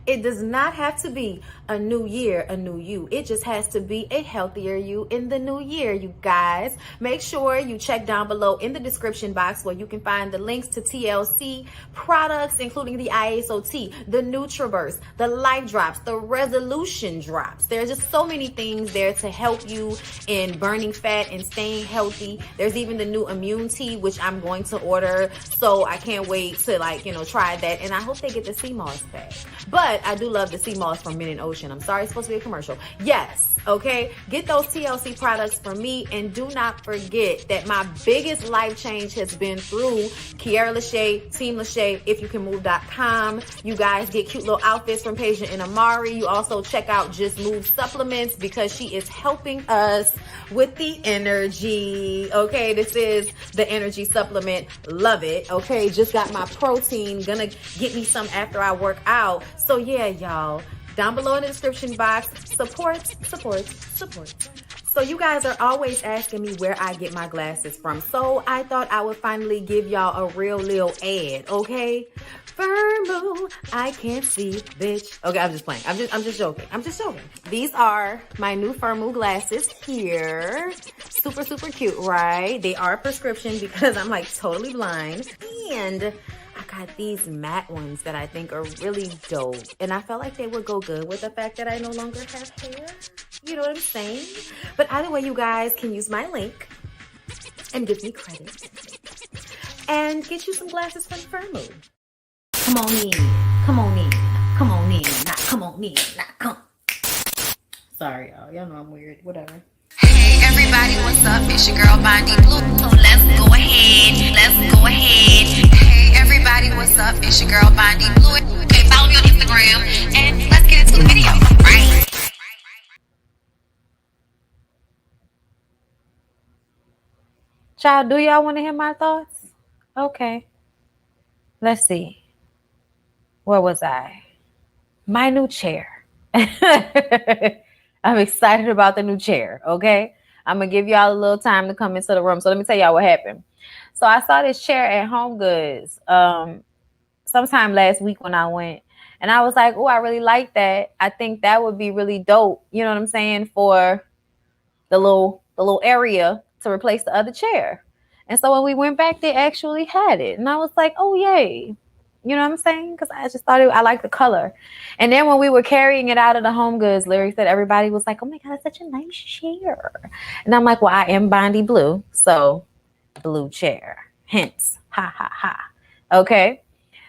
It does not have to be a new year, a new you. It just has to be a healthier you in the new year, you guys. Make sure you check down below in the description box where you can find the links to TLC products, including the ISOT, the Nutriverse, the Light Drops, the Resolution Drops. There's just so many things there to help you in burning fat and staying healthy. There's even the new Immune Tea, which I'm going to order. So I can't wait to try that. And I hope they get the sea moss back. But I do love the sea moss from Mint and Ocean. I'm sorry, it's supposed to be a commercial. Yes, okay? Get those TLC products from me. And do not forget that my biggest life change has been through Kiara LASHAE, Team LASHAE, ifyoucanmove.com. You guys get cute little outfits from Peja and Amari. You also check out Just Move supplements because she is helping us with the energy. Okay, this is the energy supplement. Love it. Okay, just got my protein. Gonna get me some after I work out. So yeah, y'all, down below in the description box, support. So you guys are always asking me where I get my glasses from. So I thought I would finally give y'all a real little ad, okay? Firmoo, I can't see, bitch. Okay, I'm just playing. I'm just joking. These are my new Firmoo glasses here. Super cute, right? They are prescription because I'm like totally blind. And I got these matte ones that I think are really dope. And I felt like they would go good with the fact that I no longer have hair. You know what I'm saying? But either way, you guys can use my link and give me credit and get you some glasses from Firmoo. Come on in. Sorry, y'all. Y'all know I'm weird. Whatever. Hey everybody, what's up? It's your girl Bondy Blue. Let's go ahead. Hey everybody, what's up? It's your girl Bondy Blue. Okay, follow me on Instagram and let's get into the video, right? Child, do y'all want to hear my thoughts? Okay. Let's see. Where was I? My new chair. I'm excited about the new chair, okay? I'm going to give y'all a little time to come into the room. So let me tell y'all what happened. So I saw this chair at Home Goods sometime last week when I went. And I was like, oh, I really like that. I think that would be really dope. You know what I'm saying? For the little area to replace the other chair. And so when we went back, they actually had it. And I was like, oh, yay. You know what I'm saying? Because I just thought I liked the color. And then when we were carrying it out of the Home Goods, Larry said everybody was like, oh my God, it's such a nice chair. And I'm like, well, I am Bondy Blue. So blue chair. Hence. Ha, ha, ha. Okay.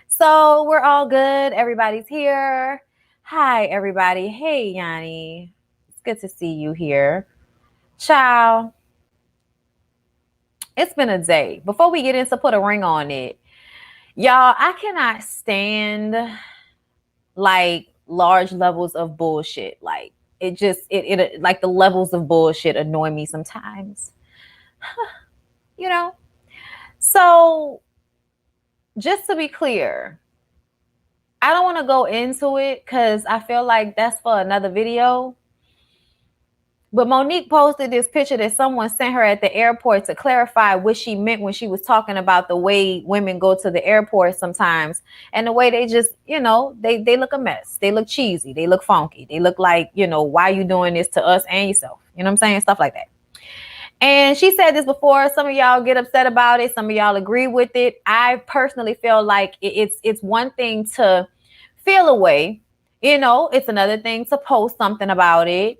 So we're all good. Everybody's here. Hi, everybody. Hey, Yanni. It's good to see you here. Ciao. It's been a day. Before we get into put a ring on it, y'all, I cannot stand like large levels of bullshit. Like it like the levels of bullshit annoy me sometimes. You know? So just to be clear, I don't want to go into it because I feel like that's for another video. But Monique posted this picture that someone sent her at the airport to clarify what she meant when she was talking about the way women go to the airport sometimes and the way they just, they look a mess. They look cheesy. They look funky. They look like, why are you doing this to us and yourself? You know what I'm saying? Stuff like that. And she said this before. Some of y'all get upset about it. Some of y'all agree with it. I personally feel like it's one thing to feel a way. It's another thing to post something about it,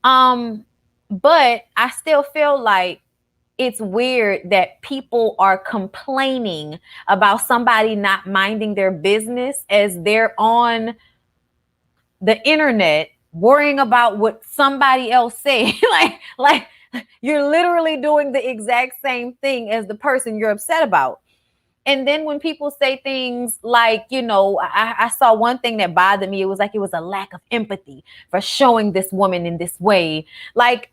but I still feel like it's weird that people are complaining about somebody not minding their business as they're on the internet worrying about what somebody else said. like you're literally doing the exact same thing as the person you're upset about. And then when people say things like, I saw one thing that bothered me. It was like it was a lack of empathy for showing this woman in this way. Like,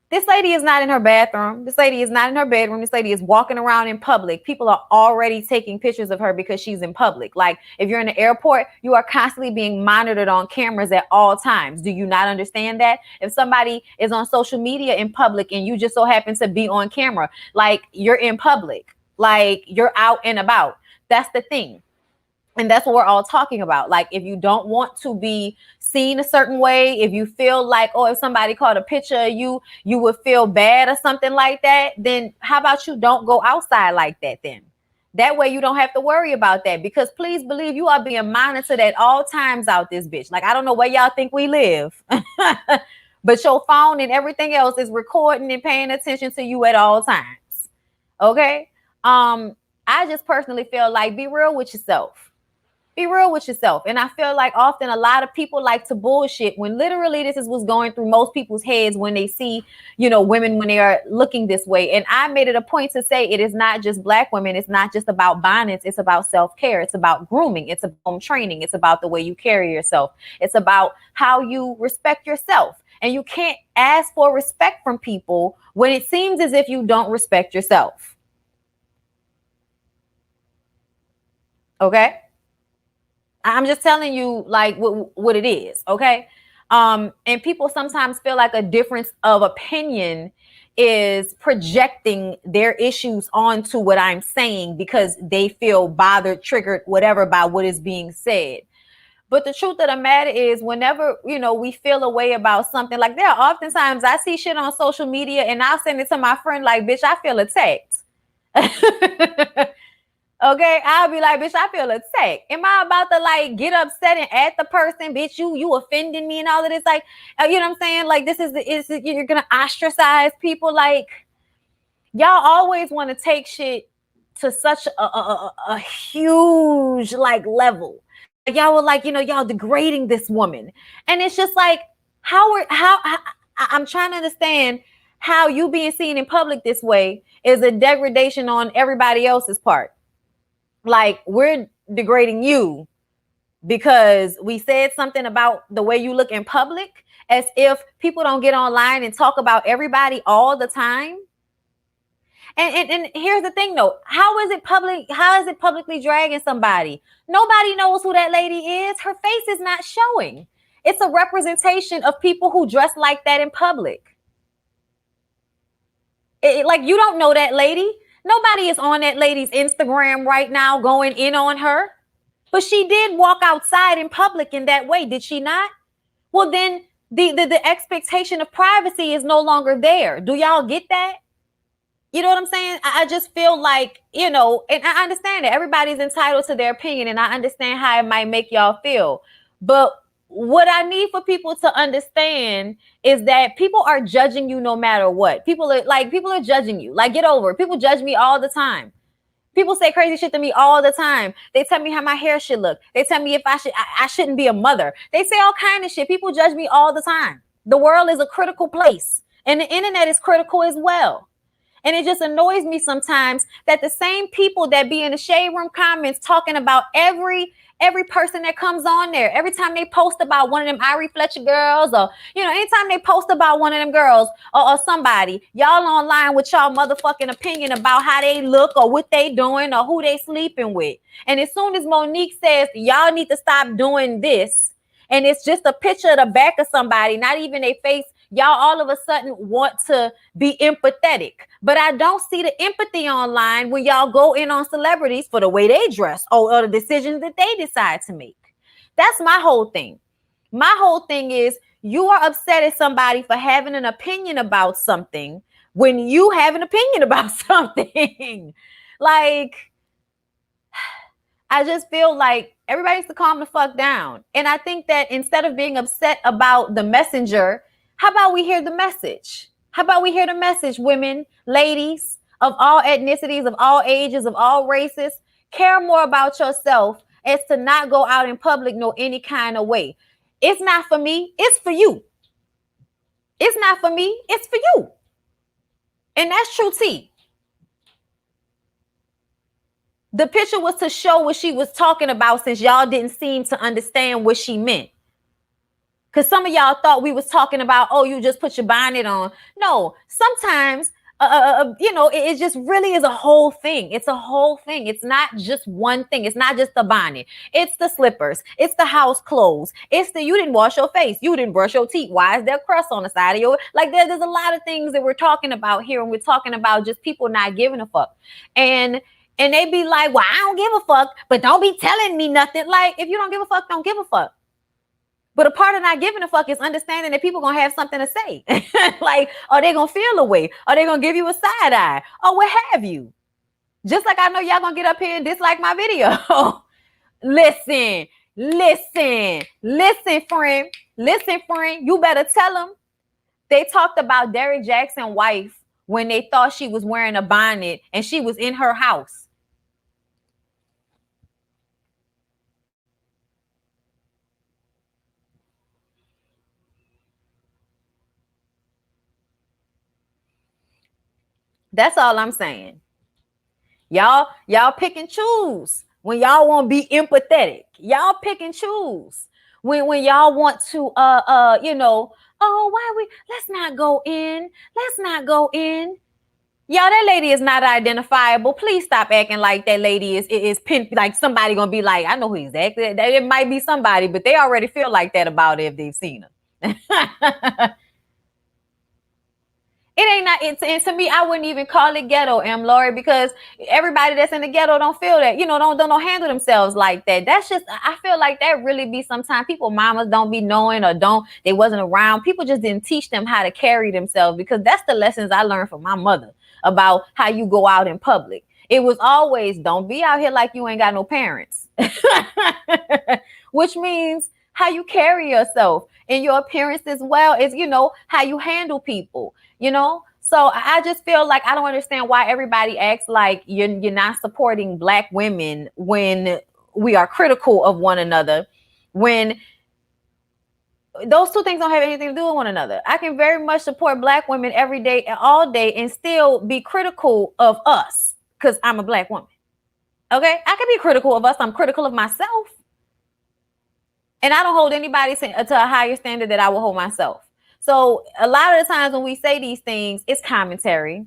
this lady is not in her bathroom. This lady is not in her bedroom. This lady is walking around in public. People are already taking pictures of her because she's in public. Like, if you're in the airport, you are constantly being monitored on cameras at all times. Do you not understand that? If somebody is on social media in public and you just so happen to be on camera, like, you're in public. Like, you're out and about. That's the thing. And that's what we're all talking about. Like, if you don't want to be seen a certain way, if you feel like, oh, if somebody caught a picture of you, you would feel bad or something like that, then how about you don't go outside like that then? That way you don't have to worry about that, because please believe you are being monitored at all times out this bitch. Like, I don't know where y'all think we live, but your phone and everything else is recording and paying attention to you at all times. Okay? I just personally feel like, be real with yourself. Be real with yourself. And I feel like often a lot of people like to bullshit when literally this is what's going through most people's heads when they see, women when they are looking this way. And I made it a point to say it is not just Black women. It's not just about bonnets. It's about self-care. It's about grooming. It's about home training. It's about the way you carry yourself. It's about how you respect yourself. And you can't ask for respect from people when it seems as if you don't respect yourself. Okay? I'm just telling you like what it is, okay? And people sometimes feel like a difference of opinion is projecting their issues onto what I'm saying because they feel bothered, triggered, whatever, by what is being said. But the truth of the matter is, whenever, we feel a way about something, like there are oftentimes I see shit on social media and I'll send it to my friend like, bitch, I feel attacked. Okay, I'll be like, bitch, I feel attacked. Am I about to like get upset and at the person, bitch, you offending me and all of this? Like, you know what I'm saying? Like, you're gonna ostracize people. Like, y'all always want to take shit to such a huge like level. Like, y'all were like, y'all degrading this woman, and it's just like, how I'm trying to understand how you being seen in public this way is a degradation on everybody else's part. Like, we're degrading you because we said something about the way you look in public, as if people don't get online and talk about everybody all the time. And here's the thing though, how is it publicly dragging somebody? Nobody knows who that lady is. Her face is not showing. It's a representation of people who dress like that in public. Like, you don't know that lady. Nobody is on that lady's Instagram right now going in on her. But she did walk outside in public in that way, did she not? Well, then the expectation of privacy is no longer there. Do y'all get that? You know what I'm saying? I just feel like, and I understand that everybody's entitled to their opinion, and I understand how it might make y'all feel. But what I need for people to understand is that people are judging you no matter what. People are judging you. Like, get over it. People judge me all the time. People say crazy shit to me all the time. They tell me how my hair should look. They tell me if I shouldn't be a mother. They say all kind of shit. People judge me all the time. The world is a critical place, and the internet is critical as well. And it just annoys me sometimes that the same people that be in the shade room comments talking about every person that comes on there, every time they post about one of them Irie Fletcher girls, or, anytime they post about one of them girls or somebody, y'all online with y'all motherfucking opinion about how they look or what they doing or who they sleeping with. And as soon as Monique says, y'all need to stop doing this, and it's just a picture of the back of somebody, not even their face, y'all all of a sudden want to be empathetic. But I don't see the empathy online when y'all go in on celebrities for the way they dress or the decisions that they decide to make. That's my whole thing. My whole thing is, you are upset at somebody for having an opinion about something when you have an opinion about something. Like, I just feel like everybody needs to calm the fuck down. And I think that instead of being upset about the messenger, how about we hear the message? How about we hear the message, women, ladies of all ethnicities, of all ages, of all races? Care more about yourself as to not go out in public no any kind of way. It's not for me. It's for you. It's not for me. It's for you. And that's true tea. The picture was to show what she was talking about, since y'all didn't seem to understand what she meant. Because some of y'all thought we was talking about, oh, you just put your bonnet on. No, sometimes, it just really is a whole thing. It's a whole thing. It's not just one thing. It's not just the bonnet. It's the slippers. It's the house clothes. It's you didn't wash your face. You didn't brush your teeth. Why is there crust on the side of your, like, there's a lot of things that we're talking about here. And we're talking about just people not giving a fuck. And And they be like, well, I don't give a fuck, but don't be telling me nothing. Like, if you don't give a fuck, don't give a fuck. But a part of not giving a fuck is understanding that people gonna have something to say. Like, are they gonna feel a way? Are they gonna give you a side eye? Or what have you? Just like I know y'all gonna get up here and dislike my video. Listen, friend. Listen, friend. You better tell them. They talked about Derrick Jackson's wife when they thought she was wearing a bonnet and she was in her house. That's all I'm saying. Y'all pick and choose when y'all want to be empathetic. Y'all pick and choose when y'all want to oh, why let's not go in. Let's not go in. Y'all, that lady is not identifiable. Please stop acting like that lady is pin, like somebody gonna be like, I know who exactly. It might be somebody, but they already feel like that about it if they've seen her. It ain't not. And to me, I wouldn't even call it ghetto, Lori, because everybody that's in the ghetto don't feel that. Don't handle themselves like that. That's just. I feel like that really be sometimes people mamas don't be knowing or they wasn't around. People just didn't teach them how to carry themselves, because that's the lessons I learned from my mother about how you go out in public. It was always, don't be out here like you ain't got no parents, which means how you carry yourself and your appearance as well as, how you handle people. So I just feel like I don't understand why everybody acts like you're not supporting Black women when we are critical of one another, when those two things don't have anything to do with one another. I can very much support Black women every day and all day and still be critical of us because I'm a Black woman. Okay? I can be critical of us. I'm critical of myself. And I don't hold anybody to a higher standard that I will hold myself. So a lot of the times when we say these things, it's commentary.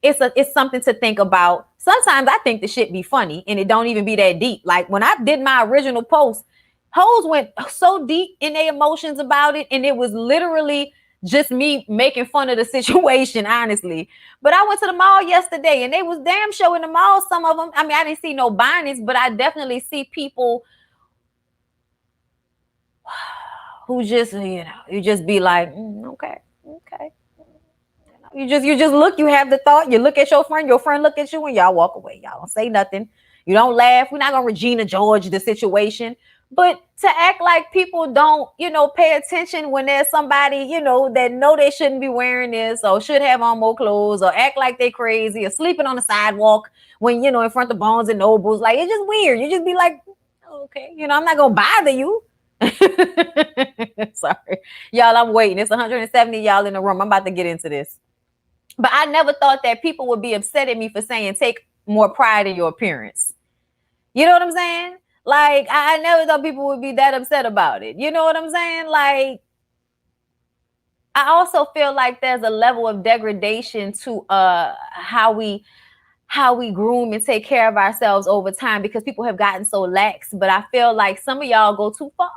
It's something to think about. Sometimes I think the shit be funny and it don't even be that deep. Like when I did my original post, hoes went so deep in their emotions about it, and it was literally just me making fun of the situation, honestly. But I went to the mall yesterday and they was damn show in the mall, some of them. I mean, I didn't see no bonnets, but I definitely see people who just, you just be like, okay. You just look, you have the thought, you look at your friend look at you, and y'all walk away. Y'all don't say nothing. You don't laugh. We're not going to Regina George the situation. But to act like people don't, pay attention when there's somebody, that know they shouldn't be wearing this or should have on more clothes, or act like they crazy or sleeping on the sidewalk when, in front of Barnes and Nobles. Like, it's just weird. You just be like, okay, I'm not going to bother you. Sorry. Y'all, I'm waiting. It's 170 y'all in the room. I'm about to get into this. But I never thought that people would be upset at me for saying take more pride in your appearance. You know what I'm saying? Like, I never thought people would be that upset about it. You know what I'm saying? Like, I also feel like there's a level of degradation to how we groom and take care of ourselves over time, because people have gotten so lax. But I feel like some of y'all go too far.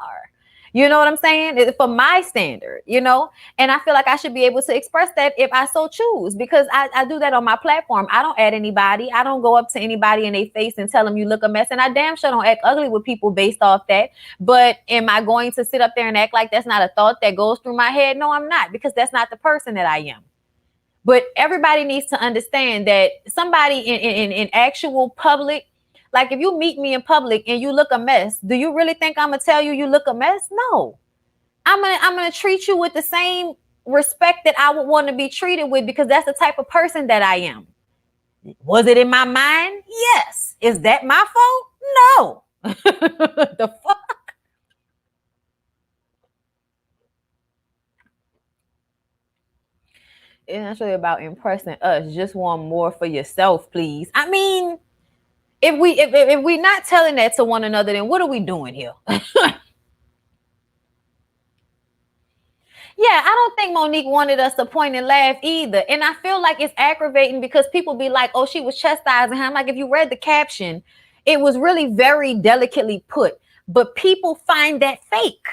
You know what I'm saying? For my standard, and I feel like I should be able to express that if I so choose, because I do that on my platform. I don't add anybody. I don't go up to anybody in their face and tell them you look a mess. And I damn sure don't act ugly with people based off that. But am I going to sit up there and act like that's not a thought that goes through my head? No, I'm not, because that's not the person that I am. But everybody needs to understand that somebody in actual public, like if you meet me in public and you look a mess, do you really think I'm gonna tell you look a mess? No. I'm gonna treat you with the same respect that I would want to be treated with, because that's the type of person that I am. Was it in my mind? Yes. Is that my fault? No. The fuck? It's not really about impressing us. Just want more for yourself, please. I mean, if we're not telling that to one another, then what are we doing here? Yeah, I don't think Monique wanted us to point and laugh either. And I feel like it's aggravating because people be like, oh, she was chastising him. Like, if you read the caption, it was really very delicately put. But people find that fake.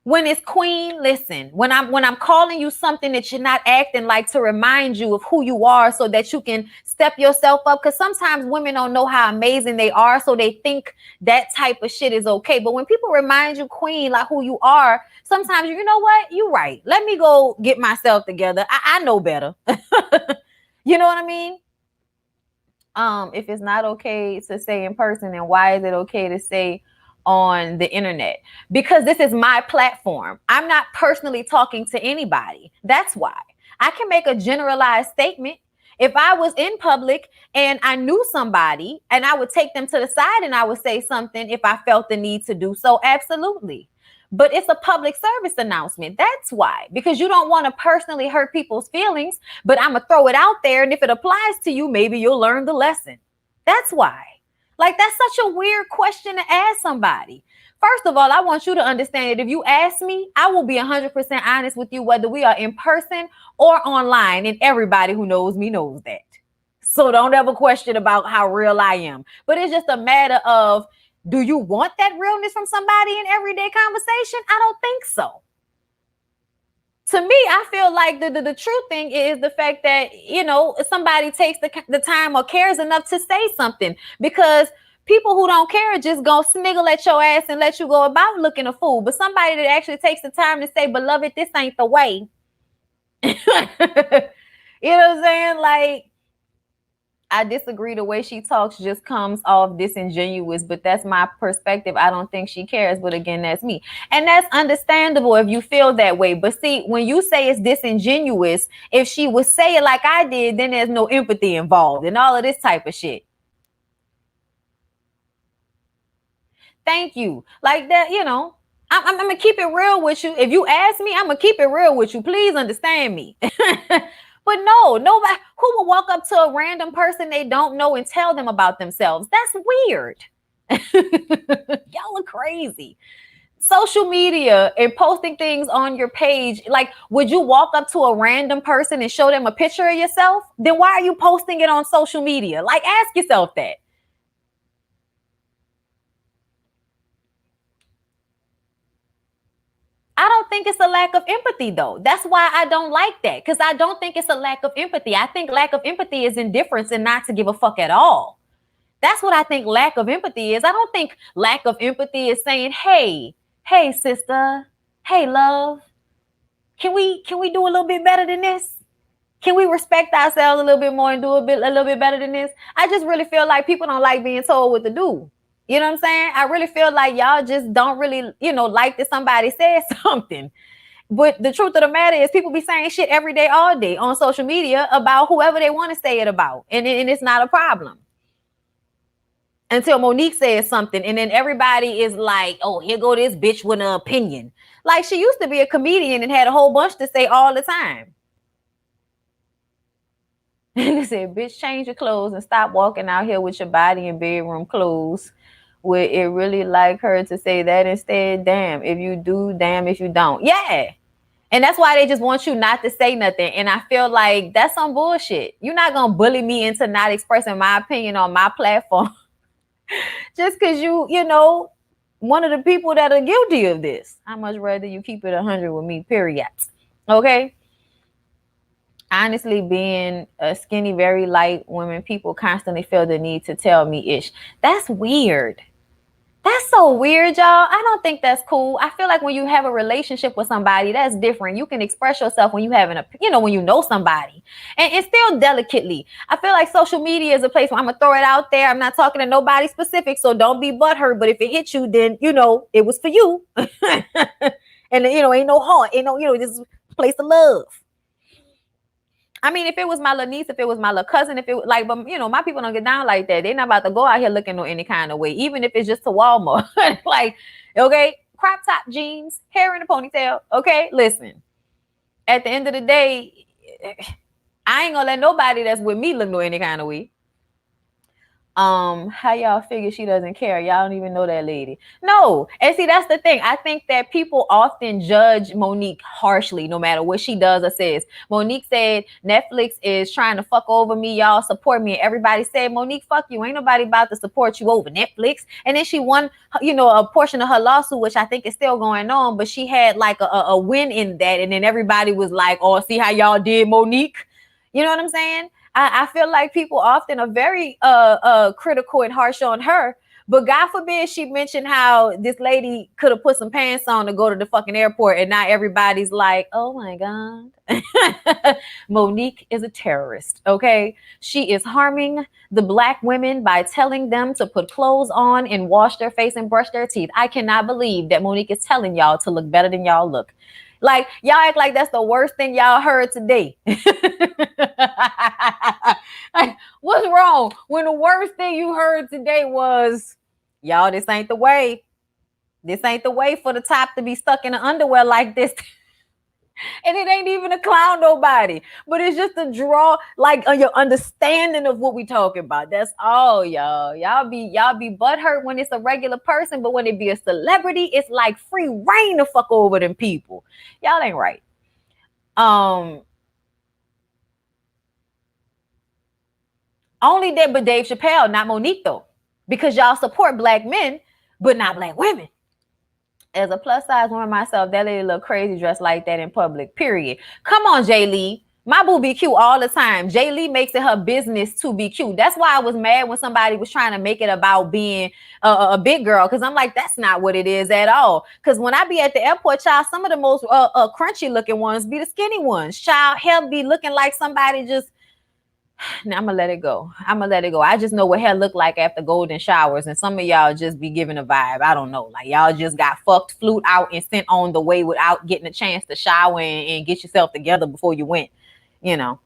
When it's queen, listen, when I'm calling you something that you're not acting like, to remind you of who you are so that you can step yourself up. Because sometimes women don't know how amazing they are, so they think that type of shit is okay. But when people remind you, queen, like who you are, sometimes you know what? You're right. Let me go get myself together. I know better. You know what I mean? If it's not okay to say in person, then why is it okay to say on the internet? Because this is my platform. I'm not personally talking to anybody. That's why. I can make a generalized statement. If I was in public and I knew somebody, and I would take them to the side and I would say something if I felt the need to do so, absolutely. But it's a public service announcement. That's why. Because you don't want to personally hurt people's feelings, but I'm going to throw it out there. And if it applies to you, maybe you'll learn the lesson. That's why. Like, that's such a weird question to ask somebody. First of all, I want you to understand that if you ask me, I will be 100% honest with you, whether we are in person or online. And everybody who knows me knows that. So don't ever question about how real I am. But it's just a matter of, do you want that realness from somebody in everyday conversation? I don't think so. To me, I feel like the true thing is the fact that, you know, somebody takes the time or cares enough to say something, because people who don't care are just gonna sniggle at your ass and let you go about looking a fool. But somebody that actually takes the time to say, beloved, this ain't the way. You know what I'm saying? Like, I disagree. The way she talks just comes off disingenuous, but that's my perspective. I don't think she cares, but again, that's me. And that's understandable if you feel that way. But see, when you say it's disingenuous, if she would say it like I did, then there's no empathy involved and all of this type of shit. Thank you. Like that, you know, I'm going to keep it real with you. If you ask me, I'm going to keep it real with you. Please understand me. But no, nobody who will walk up to a random person they don't know and tell them about themselves. That's weird. Y'all are crazy. Social media and posting things on your page. Like, would you walk up to a random person and show them a picture of yourself? Then why are you posting it on social media? Like, ask yourself that. I don't think it's a lack of empathy, though. That's why I don't like that, because I don't think it's a lack of empathy. I think lack of empathy is indifference and not to give a fuck at all. That's what I think lack of empathy is. I don't think lack of empathy is saying, hey, sister, hey, love, can we do a little bit better than this? Can we respect ourselves a little bit more and do a little bit better than this? I just really feel like people don't like being told what to do. You know what I'm saying? I really feel like y'all just don't really, you know, like that somebody says something. But the truth of the matter is people be saying shit every day, all day on social media about whoever they want to say it about. And it's not a problem. Until Monique says something, and then everybody is like, oh, here go this bitch with an opinion. Like, she used to be a comedian and had a whole bunch to say all the time. And they said, bitch, change your clothes and stop walking out here with your body in bedroom clothes. Would it really like her to say that instead? Damn if you do, damn if you don't. Yeah. And that's why they just want you not to say nothing. And I feel like that's some bullshit. You're not going to bully me into not expressing my opinion on my platform just because you know, one of the people that are guilty of this. I much rather you keep it 100 with me, period. Okay? Honestly, being a skinny, very light woman, people constantly feel the need to tell me ish. That's weird. That's so weird, y'all. I don't think that's cool. I feel like when you have a relationship with somebody, that's different. You can express yourself when you have when you know somebody, and still delicately. I feel like social media is a place where I'm gonna throw it out there. I'm not talking to nobody specific, so don't be butthurt. But if it hits you, then you know it was for you, and you know ain't no heart, ain't no this is a place of love. I mean, if it was my little niece, if it was my little cousin, if it was like, but you know, my people don't get down like that. They're not about to go out here looking any kind of way, even if it's just to Walmart. Like, okay, crop top jeans, hair in a ponytail. Okay, listen. At the end of the day, I ain't gonna let nobody that's with me look no any kind of way. How y'all figure she doesn't care? Y'all don't even know that lady. No. And see, that's the thing. I think that people often judge Monique harshly, no matter what she does or says. Monique said Netflix is trying to fuck over me. Y'all support me. And everybody said, Monique, fuck you. Ain't nobody about to support you over Netflix. And then she won, a portion of her lawsuit, which I think is still going on, but she had like a win in that. And then everybody was like, oh, see how y'all did, Monique? You know what I'm saying? I feel like people often are very critical and harsh on her. But God forbid she mentioned how this lady could have put some pants on to go to the fucking airport, and now everybody's like, oh my God. Monique is a terrorist, okay? She is harming the Black women by telling them to put clothes on and wash their face and brush their teeth. I cannot believe that Monique is telling y'all to look better than y'all look. Like, y'all act like that's the worst thing y'all heard today. Like, what's wrong when the worst thing you heard today was, y'all, this ain't the way. This ain't the way for the top to be stuck in the underwear like this. And it ain't even a clown nobody, but it's just a draw, like your understanding of what we talking about. That's all, y'all. Y'all be butthurt when it's a regular person, but when it be a celebrity, it's like free reign to fuck over them people. Y'all ain't right. Only that, but Dave Chappelle, not Monique though, because y'all support Black men, but not Black women. As a plus size woman myself, that lady look crazy dressed like that in public, period. Come on, Jay Lee. My boo be cute all the time. Jay Lee makes it her business to be cute. That's why I was mad when somebody was trying to make it about being a big girl, because I'm like, that's not what it is at all. Because when I be at the airport, child, some of the most crunchy looking ones be the skinny ones. Child, hair be looking like somebody just... Now I'm gonna let it go. I just know what hair look like after golden showers, and some of y'all just be giving a vibe. I don't know, like y'all just got fucked, flew out, and sent on the way without getting a chance to shower and get yourself together before you went. Yeah, no,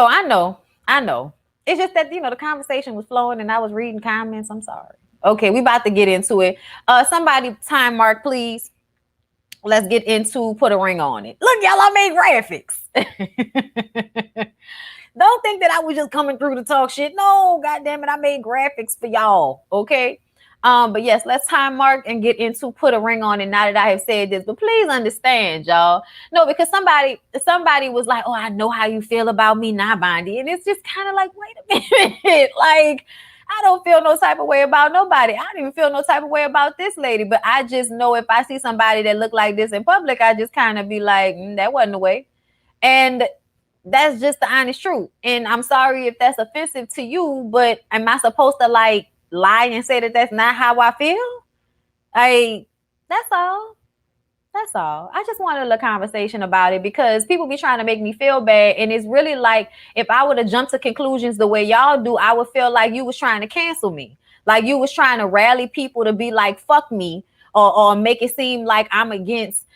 I know. It's just that the conversation was flowing and I was reading comments. I'm sorry. Okay, we about to get into it. Somebody time mark, please. Let's get into put a ring on it. Look, y'all, I made graphics. Don't think that I was just coming through to talk shit. No, goddamn it, I made graphics for y'all. Okay. But yes, let's time mark and get into put a ring on it. Now that I have said this, but please understand, y'all. No, because somebody was like, "Oh, I know how you feel about me, not Bondi," and it's just kind of like, wait a minute, like. I don't feel no type of way about nobody. I don't even feel no type of way about this lady. But I just know if I see somebody that look like this in public, I just kind of be like, that wasn't the way. And that's just the honest truth. And I'm sorry if that's offensive to you, but am I supposed to like lie and say that that's not how I feel? That's all. That's all. I just wanted a conversation about it because people be trying to make me feel bad. And it's really like, if I would have jumped to conclusions the way y'all do, I would feel like you was trying to cancel me. Like you was trying to rally people to be like, fuck me, or make it seem like I'm against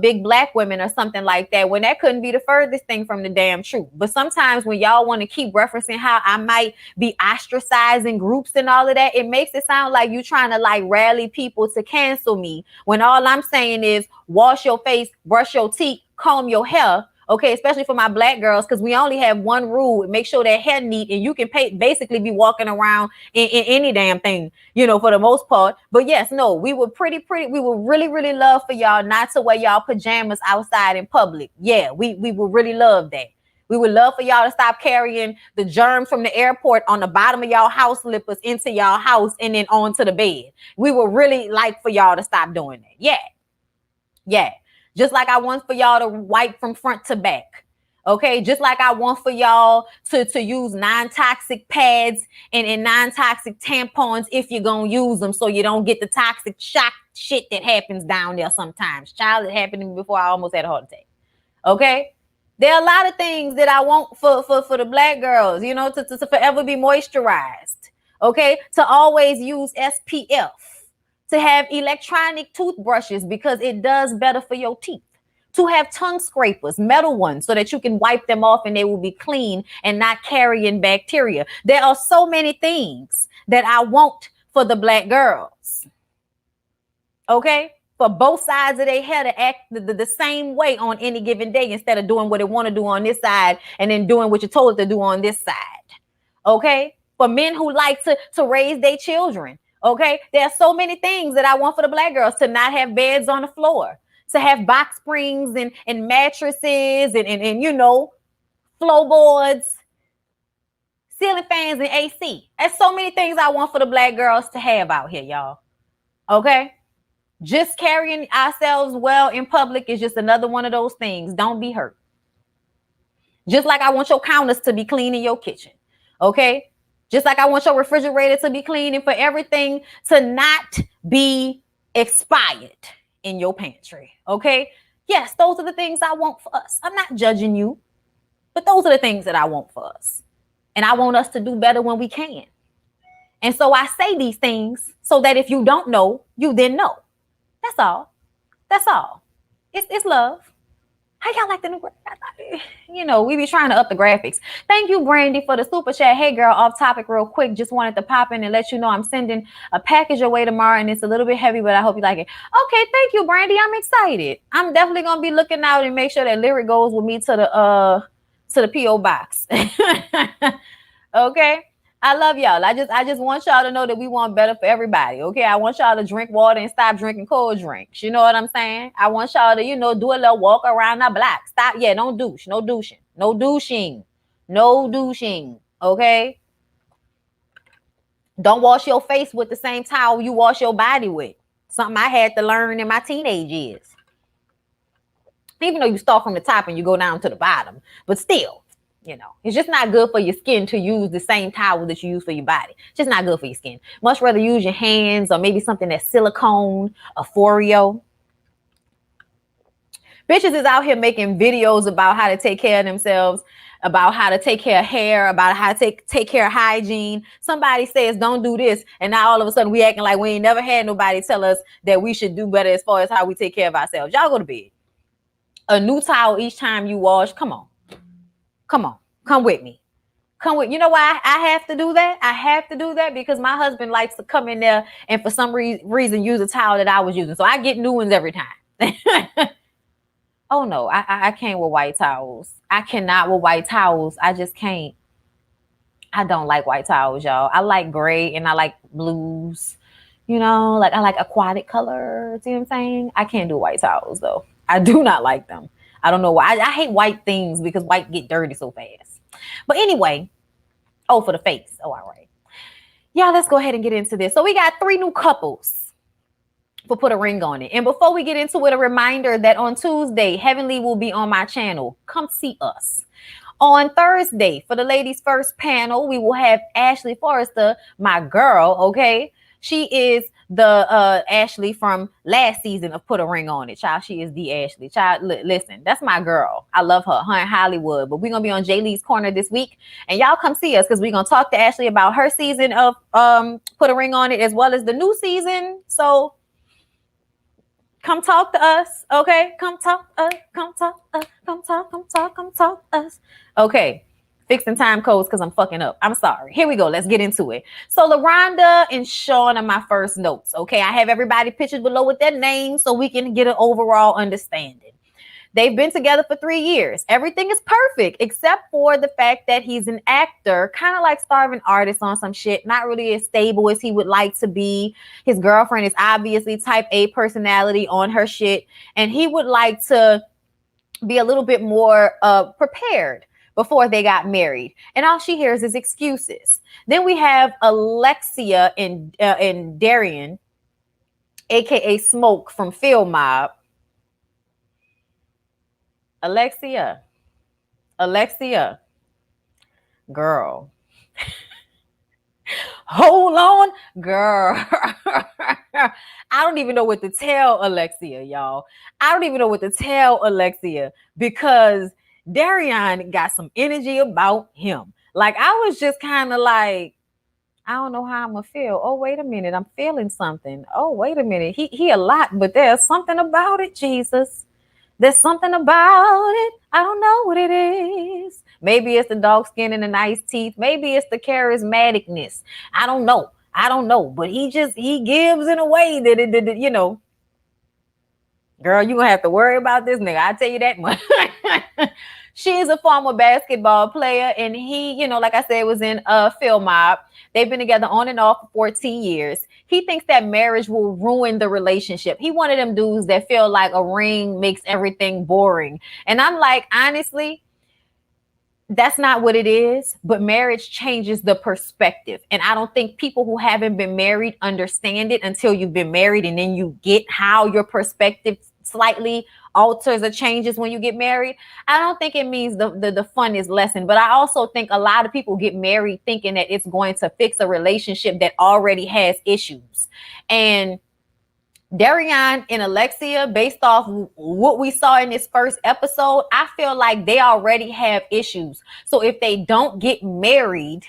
big Black women or something like that, when that couldn't be the furthest thing from the damn truth. But sometimes when y'all want to keep referencing how I might be ostracizing groups and all of that, it makes it sound like you trying to like rally people to cancel me, when all I'm saying is wash your face, brush your teeth, comb your hair. Okay, especially for my Black girls, because we only have one rule: make sure that hair neat, and you can basically be walking around in any damn thing, for the most part. But yes, no, we would we would really, really love for y'all not to wear y'all pajamas outside in public. Yeah, we would really love that. We would love for y'all to stop carrying the germs from the airport on the bottom of y'all house slippers into y'all house and then onto the bed. We would really like for y'all to stop doing that. Yeah. Just like I want for y'all to wipe from front to back. Okay. Just like I want for y'all to use non-toxic pads and non-toxic tampons if you're going to use them, so you don't get the toxic shock shit that happens down there sometimes. Child, it happened to me before. I almost had a heart attack. Okay. There are a lot of things that I want for the Black girls, to forever be moisturized. Okay. To always use SPF. To have electronic toothbrushes because it does better for your teeth. To have tongue scrapers, metal ones, so that you can wipe them off and they will be clean and not carrying bacteria. There are so many things that I want for the Black girls. Okay? for both sides of their hair to act the same way on any given day instead of doing what it want to do on this side and then doing what you told it to do on this side. Okay? For men who like to raise their children. Okay? There are so many things that I want for the black girls: to not have beds on the floor, to have box springs and mattresses and you know, floorboards, ceiling fans, and AC. There's so many things I want for the black girls to have out here, y'all. Okay? Just carrying ourselves well in public is just another one of those things. Don't be hurt. Just like I want your counters to be clean in your kitchen. Okay? Just like I want your refrigerator to be clean and for everything to not be expired in your pantry. Okay? Yes, those are the things I want for us. I'm not judging you, but those are the things that I want for us. And I want us to do better when we can. And so I say these things so that if you don't know, you then know. That's all. That's all. It's love. How y'all like the new? You know, we be trying to up the graphics. Thank you, Brandy, for the super chat. Hey, girl, off topic real quick. Just wanted to pop in and let you know I'm sending a package away tomorrow, and it's a little bit heavy, but I hope you like it. Okay, thank you, Brandy. I'm excited. I'm definitely gonna be looking out and make sure that lyric goes with me to the PO box. Okay. I love y'all. I just want y'all to know that we want better for everybody. Okay. I want y'all to drink water and stop drinking cold drinks. You know what I'm saying? I want y'all to, you know, do a little walk around the block. Stop. Yeah, don't douche. No douching. No douching. No douching. Okay. Don't wash your face with the same towel you wash your body with. Something I had to learn in my teenage years. Even though you start from the top and you go down to the bottom, but still. You know, it's just not good for your skin to use the same towel that you use for your body. It's just not good for your skin. Much rather use your hands or maybe something that's silicone, a Foreo. Bitches is out here making videos about how to take care of themselves, about how to take care of hair, about how to take care of hygiene. Somebody says don't do this, and now all of a sudden we acting like we ain't never had nobody tell us that we should do better as far as how we take care of ourselves. Y'all go to bed. A new towel each time you wash. Come on. Come on, come with me. Come with, you know why I have to do that? I have to do that because my husband likes to come in there and for some reason use a towel that I was using. So I get new ones every time. Oh no, I can't with white towels. I cannot with white towels. I just can't. I don't like white towels, y'all. I like gray and I like blues. You know, like I like aquatic colors. You know what I'm saying? I can't do white towels though. I do not like them. I don't know why. I hate white things because white get dirty so fast. But anyway, oh, for the face. Oh, all right. Yeah, let's go ahead and get into this. So we got 3 new couples for Put a Ring on It. And before we get into it, a reminder that on Tuesday, Heavenly will be on my channel. Come see us. On Thursday, for the ladies' first panel, we will have Ashley Forrester, my girl, okay? She is the Ashley from last season of Put a Ring on It. Child, she is the Ashley. Child, listen, that's my girl. I love her in Hollywood. But we're going to be on Jay Lee's Corner this week. And y'all come see us because we're going to talk to Ashley about her season of Put a Ring on It as well as the new season. So come talk to us, okay? Come talk us, come talk us, come talk us. Okay. Fixing time codes because I'm fucking up. I'm sorry. Here we go. Let's get into it. So LaRonda and Sean are my first notes. Okay. I have everybody pictured below with their names so we can get an overall understanding. They've been together for 3 years. Everything is perfect except for the fact that he's an actor, kind of like starving artist on some shit, not really as stable as he would like to be. His girlfriend is obviously type A personality on her shit, and he would like to be a little bit more prepared before they got married. And all she hears is excuses. Then we have Alexia and Darian, aka Smoke from Field Mob. Alexia, girl. Hold on, girl. I don't even know what to tell Alexia, y'all. I don't even know what to tell Alexia because Darian got some energy about him. Like, I was just kind of like, I don't know how I'm gonna feel. Oh, wait a minute. I'm feeling something. Oh, wait a minute. He a lot, but there's something about it, Jesus. There's something about it. I don't know what it is. Maybe it's the dark skin and the nice teeth. Maybe it's the charismaticness. I don't know. But he gives in a way that it, you know. Girl, you gonna have to worry about this nigga. I tell you that much. She's a former basketball player, and he, like I said, was in a film mob. They've been together on and off for 14 years. He thinks that marriage will ruin the relationship. He one of them dudes that feel like a ring makes everything boring. And I'm like, honestly, that's not what it is, but marriage changes the perspective. And I don't think people who haven't been married understand it until you've been married, and then you get how your perspective slightly alters or changes when you get married. I don't think it means the fun is lessened, but I also think a lot of people get married thinking that it's going to fix a relationship that already has issues. And Darian and Alexia, based off what we saw in this first episode, I feel like they already have issues. So if they don't get married,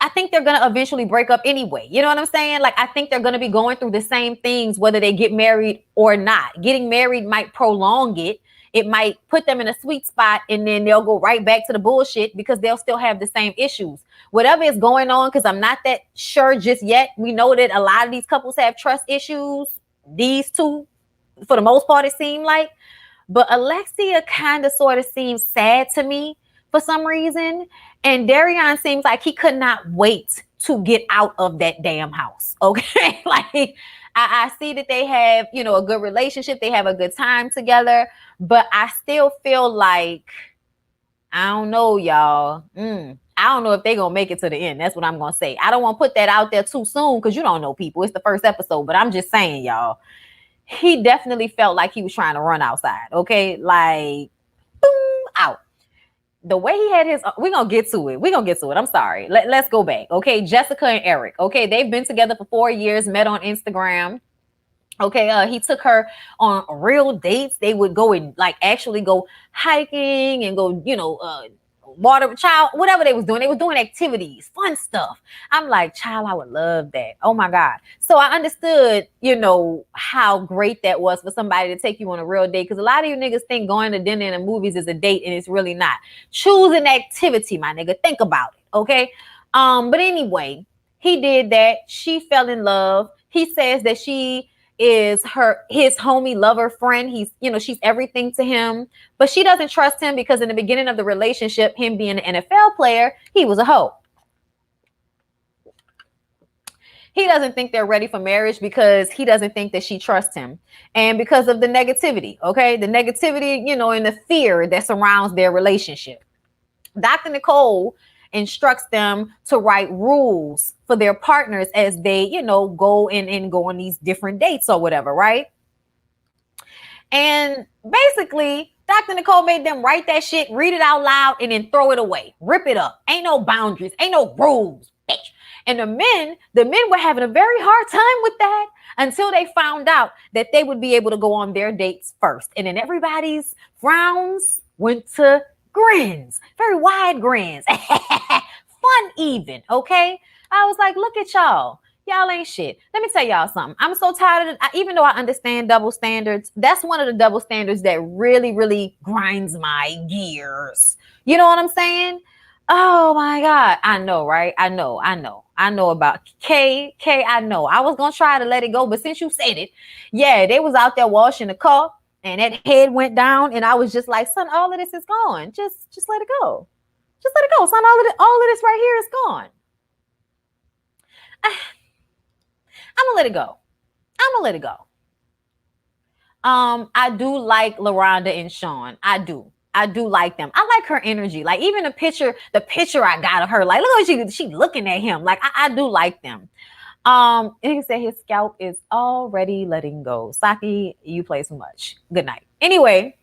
I think they're going to eventually break up anyway. You know what I'm saying? Like, I think they're going to be going through the same things, whether they get married or not. Getting married might prolong it. It might put them in a sweet spot, and then they'll go right back to the bullshit because they'll still have the same issues. Whatever is going on, because I'm not that sure just yet. We know that a lot of these couples have trust issues. These two, for the most part, it seemed like. But Alexia kind of sort of seems sad to me for some reason. And Darian seems like he could not wait to get out of that damn house. Okay. Like, I see that they have, a good relationship. They have a good time together. But I still feel like, I don't know, y'all. I don't know if they're going to make it to the end. That's what I'm going to say. I don't want to put that out there too soon because you don't know people. It's the first episode. But I'm just saying, y'all, he definitely felt like he was trying to run outside. Okay. Like, boom, out. The way he had his, we're going to get to it. I'm sorry. Let's go back. Okay. Jessica and Eric. Okay. They've been together for 4 years, met on Instagram. Okay. He took her on real dates. They would go and actually go hiking and go, water child, whatever they was doing activities, fun stuff. I'm like, child, I would love that. Oh my God. So I understood, how great that was for somebody to take you on a real date. Cause a lot of you niggas think going to dinner and the movies is a date, and it's really not. Choose an activity, my nigga. Think about it. Okay. But anyway, he did that. She fell in love. He says that she is his homie, lover, friend. He's, she's everything to him, but she doesn't trust him because in the beginning of the relationship, him being an NFL player, he was a hoe. He doesn't think they're ready for marriage because he doesn't think that she trusts him, and because of the negativity. Okay. The negativity, and the fear that surrounds their relationship. Dr. Nicole instructs them to write rules for their partners as they, go and go on these different dates or whatever, right? And basically, Dr. Nicole made them write that shit, read it out loud, and then throw it away. Rip it up. Ain't no boundaries. Ain't no rules, bitch. And the men were having a very hard time with that until they found out that they would be able to go on their dates first. And then everybody's frowns went to grins, very wide grins, fun even. Okay. I was like, look at y'all. Y'all ain't shit. Let me tell y'all something. I'm so tired of it. Even though I understand double standards, that's one of the double standards that really, really grinds my gears. You know what I'm saying? Oh my God. I know, right? I know about K. I know. I was going to try to let it go, but since you said it, yeah, they was out there washing the car. And that head went down, and I was just like, son, all of this is gone. Just let it go. Just let it go, son. All of this right here is gone. I'm gonna let it go. I do like LaRonda and Sean. I do like them. I like her energy. Like, even the picture I got of her, like, look at she looking at him. Like, I do like them. And he said his scalp is already letting go. Saki, you play too much. Good night. Anyway,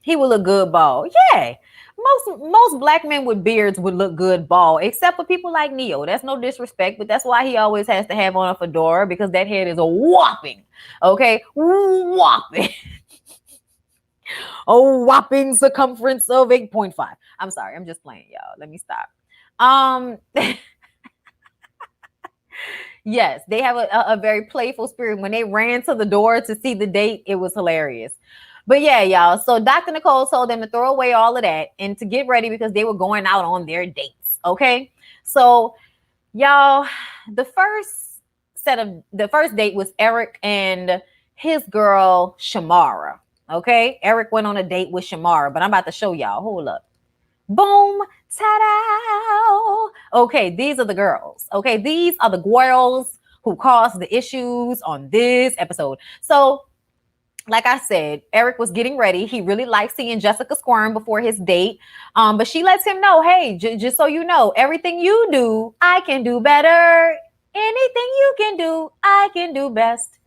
he will look good bald. Yeah. Most black men with beards would look good bald, except for people like Neo. That's no disrespect, but that's why he always has to have on a fedora, because that head is a whopping. Okay? Whopping. A whopping circumference of 8.5. I'm sorry. I'm just playing, y'all. Let me stop. Yes, they have a very playful spirit. When they ran to the door to see the date, it was hilarious. But yeah, y'all. So Dr. Nicole told them to throw away all of that and to get ready because they were going out on their dates. Okay. So y'all, the first date was Eric and his girl Shamara. Okay, Eric went on a date with Shamara, but I'm about to show y'all. Hold up. Boom, ta-da. Okay, these are the girls. Okay, these are the girls who caused the issues on this episode. So, like I said, Eric was getting ready. He really likes seeing Jessica squirm before his date. But she lets him know, hey, just so you know, everything you do, I can do better. Anything you can do, I can do best.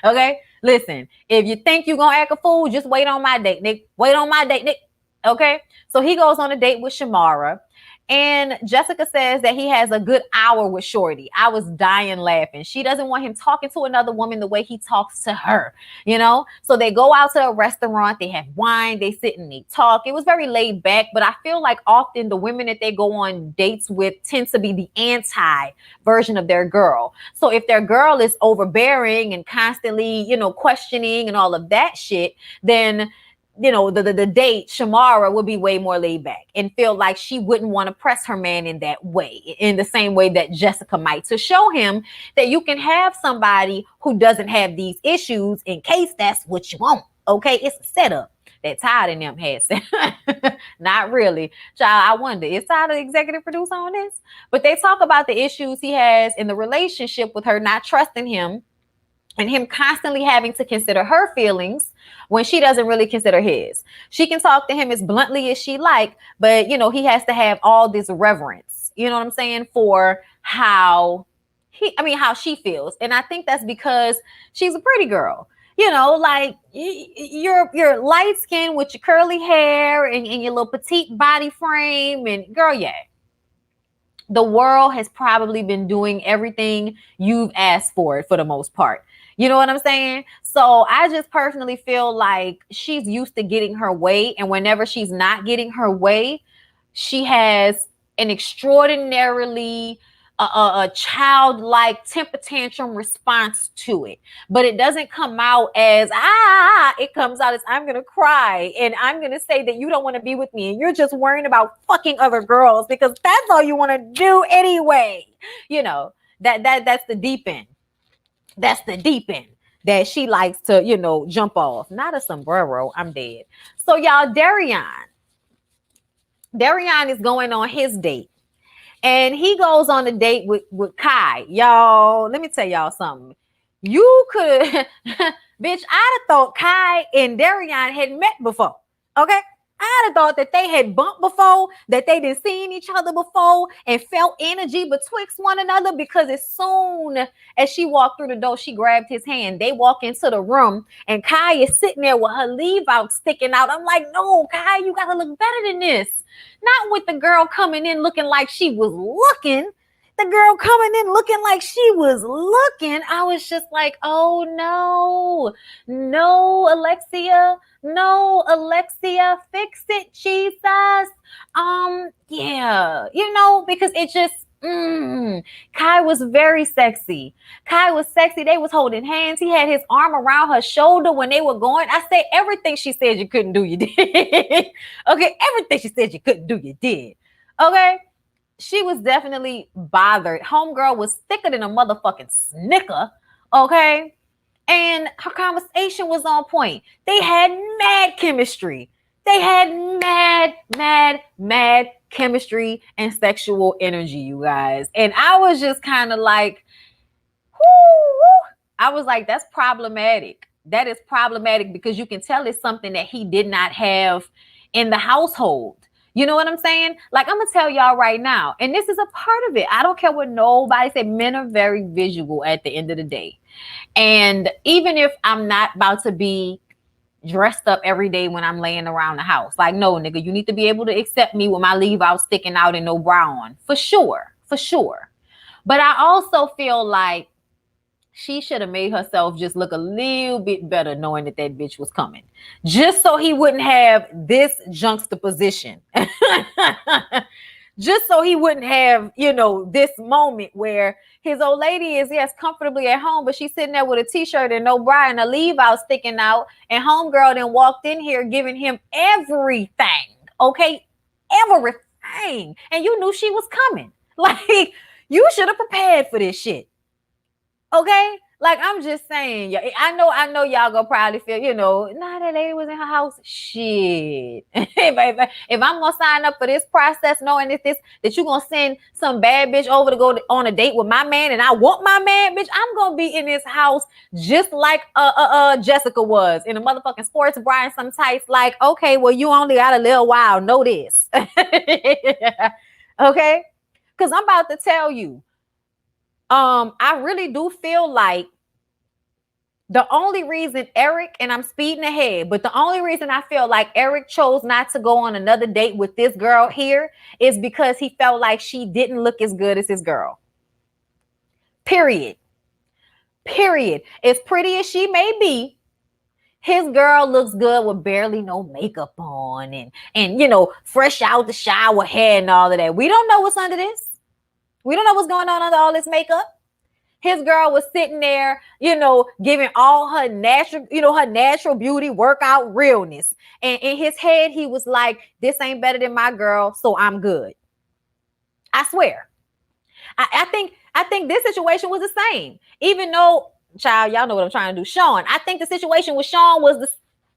Okay? Listen, if you think you're going to act a fool, just wait on my date, Nick. Wait on my date, Nick. Okay? So he goes on a date with Shamara. And Jessica says that he has a good hour with Shorty. I was dying laughing. She doesn't want him talking to another woman the way he talks to her, you know? So they go out to a restaurant. They have wine. They sit and they talk. It was very laid back, but I feel like often the women that they go on dates with tend to be the anti version of their girl. So if their girl is overbearing and constantly, you know, questioning and all of that shit, then you know, the date, Shamara would be way more laid back and feel like she wouldn't want to press her man in that way, in the same way that Jessica might, to show him that you can have somebody who doesn't have these issues in case that's what you want. Okay, it's a setup that Todd and them had said. Not really. Child, I wonder, is Todd the executive producer on this? But they talk about the issues he has in the relationship with her not trusting him, and him constantly having to consider her feelings when she doesn't really consider his. She can talk to him as bluntly as she like, but you know, he has to have all this reverence, you know what I'm saying, for how she feels. And I think that's because she's a pretty girl. You know, like you're light skinned with your curly hair and your little petite body frame, and girl, yeah. The world has probably been doing everything you've asked for the most part. You know what I'm saying? So I just personally feel like she's used to getting her way. And whenever she's not getting her way, she has an extraordinarily a childlike temper tantrum response to it. But it doesn't come out as, it comes out as, I'm going to cry and I'm going to say that you don't want to be with me and you're just worrying about fucking other girls because that's all you want to do anyway. You know, that's the deep end. That's the deep end that she likes to, you know, jump off. Not a sombrero. I'm dead. So y'all, Darian is going on his date. And he goes on a date with Kai. Y'all, let me tell y'all something. You could, bitch, I'd have thought Kai and Darian had met before. Okay? I'd have thought that they had bumped before, that they didn't seen each other before and felt energy betwixt one another, because as soon as she walked through the door, she grabbed his hand. They walk into the room and Kai is sitting there with her leave out sticking out. I'm like, no, Kai, you got to look better than this. Not with the girl coming in looking like she was looking. The girl coming in looking like she was looking. I was just like, oh no, Alexia, fix it, Jesus. Yeah, you know, because it just, Kai was very sexy. Kai was sexy. They was holding hands. He had his arm around her shoulder when they were going. I said, everything she said you couldn't do, you did. Okay, everything she said you couldn't do, you did. Okay, she was definitely bothered. Homegirl was thicker than a motherfucking snicker. Okay, and her conversation was on point. They had mad chemistry. They had mad chemistry and sexual energy, you guys. And I was just kind of like, I was like, that's problematic. That is problematic because you can tell it's something that he did not have in the household. You know what I'm saying? Like, I'm going to tell y'all right now, and this is a part of it. I don't care what nobody said. Men are very visual at the end of the day. And even if I'm not about to be dressed up every day when I'm laying around the house, like, no, nigga, you need to be able to accept me with my leave out sticking out and no bra on. For sure. But I also feel like she should have made herself just look a little bit better knowing that bitch was coming. Just so he wouldn't have this juxtaposition. Just so he wouldn't have, you know, this moment where his old lady is, yes, comfortably at home, but she's sitting there with a t-shirt and no bra and a leave out sticking out, and homegirl then walked in here giving him everything, okay? Everything. And you knew she was coming. Like, you should have prepared for this shit. Okay? Like, I'm just saying, I know y'all gonna probably feel, nah, that lady was in her house. Shit. if I'm gonna sign up for this process, knowing that you gonna send some bad bitch over to go on a date with my man, and I want my man, bitch, I'm gonna be in this house just like Jessica was in a motherfucking sports bra and some tights. Like, okay, well, you only got a little while. Know this. Okay? Because I'm about to tell you. I really do feel like the only reason Eric, and I'm speeding ahead, but the only reason I feel like Eric chose not to go on another date with this girl here is because he felt like she didn't look as good as his girl. Period. As pretty as she may be, his girl looks good with barely no makeup on and fresh out the shower hair and all of that. We don't know what's under this. We don't know what's going on under all this makeup. His girl was sitting there, giving all her natural beauty, workout realness. And in his head, he was like, this ain't better than my girl, so I'm good. I swear. I think this situation was the same. Even though, child, y'all know what I'm trying to do. Sean, I think the situation with Sean was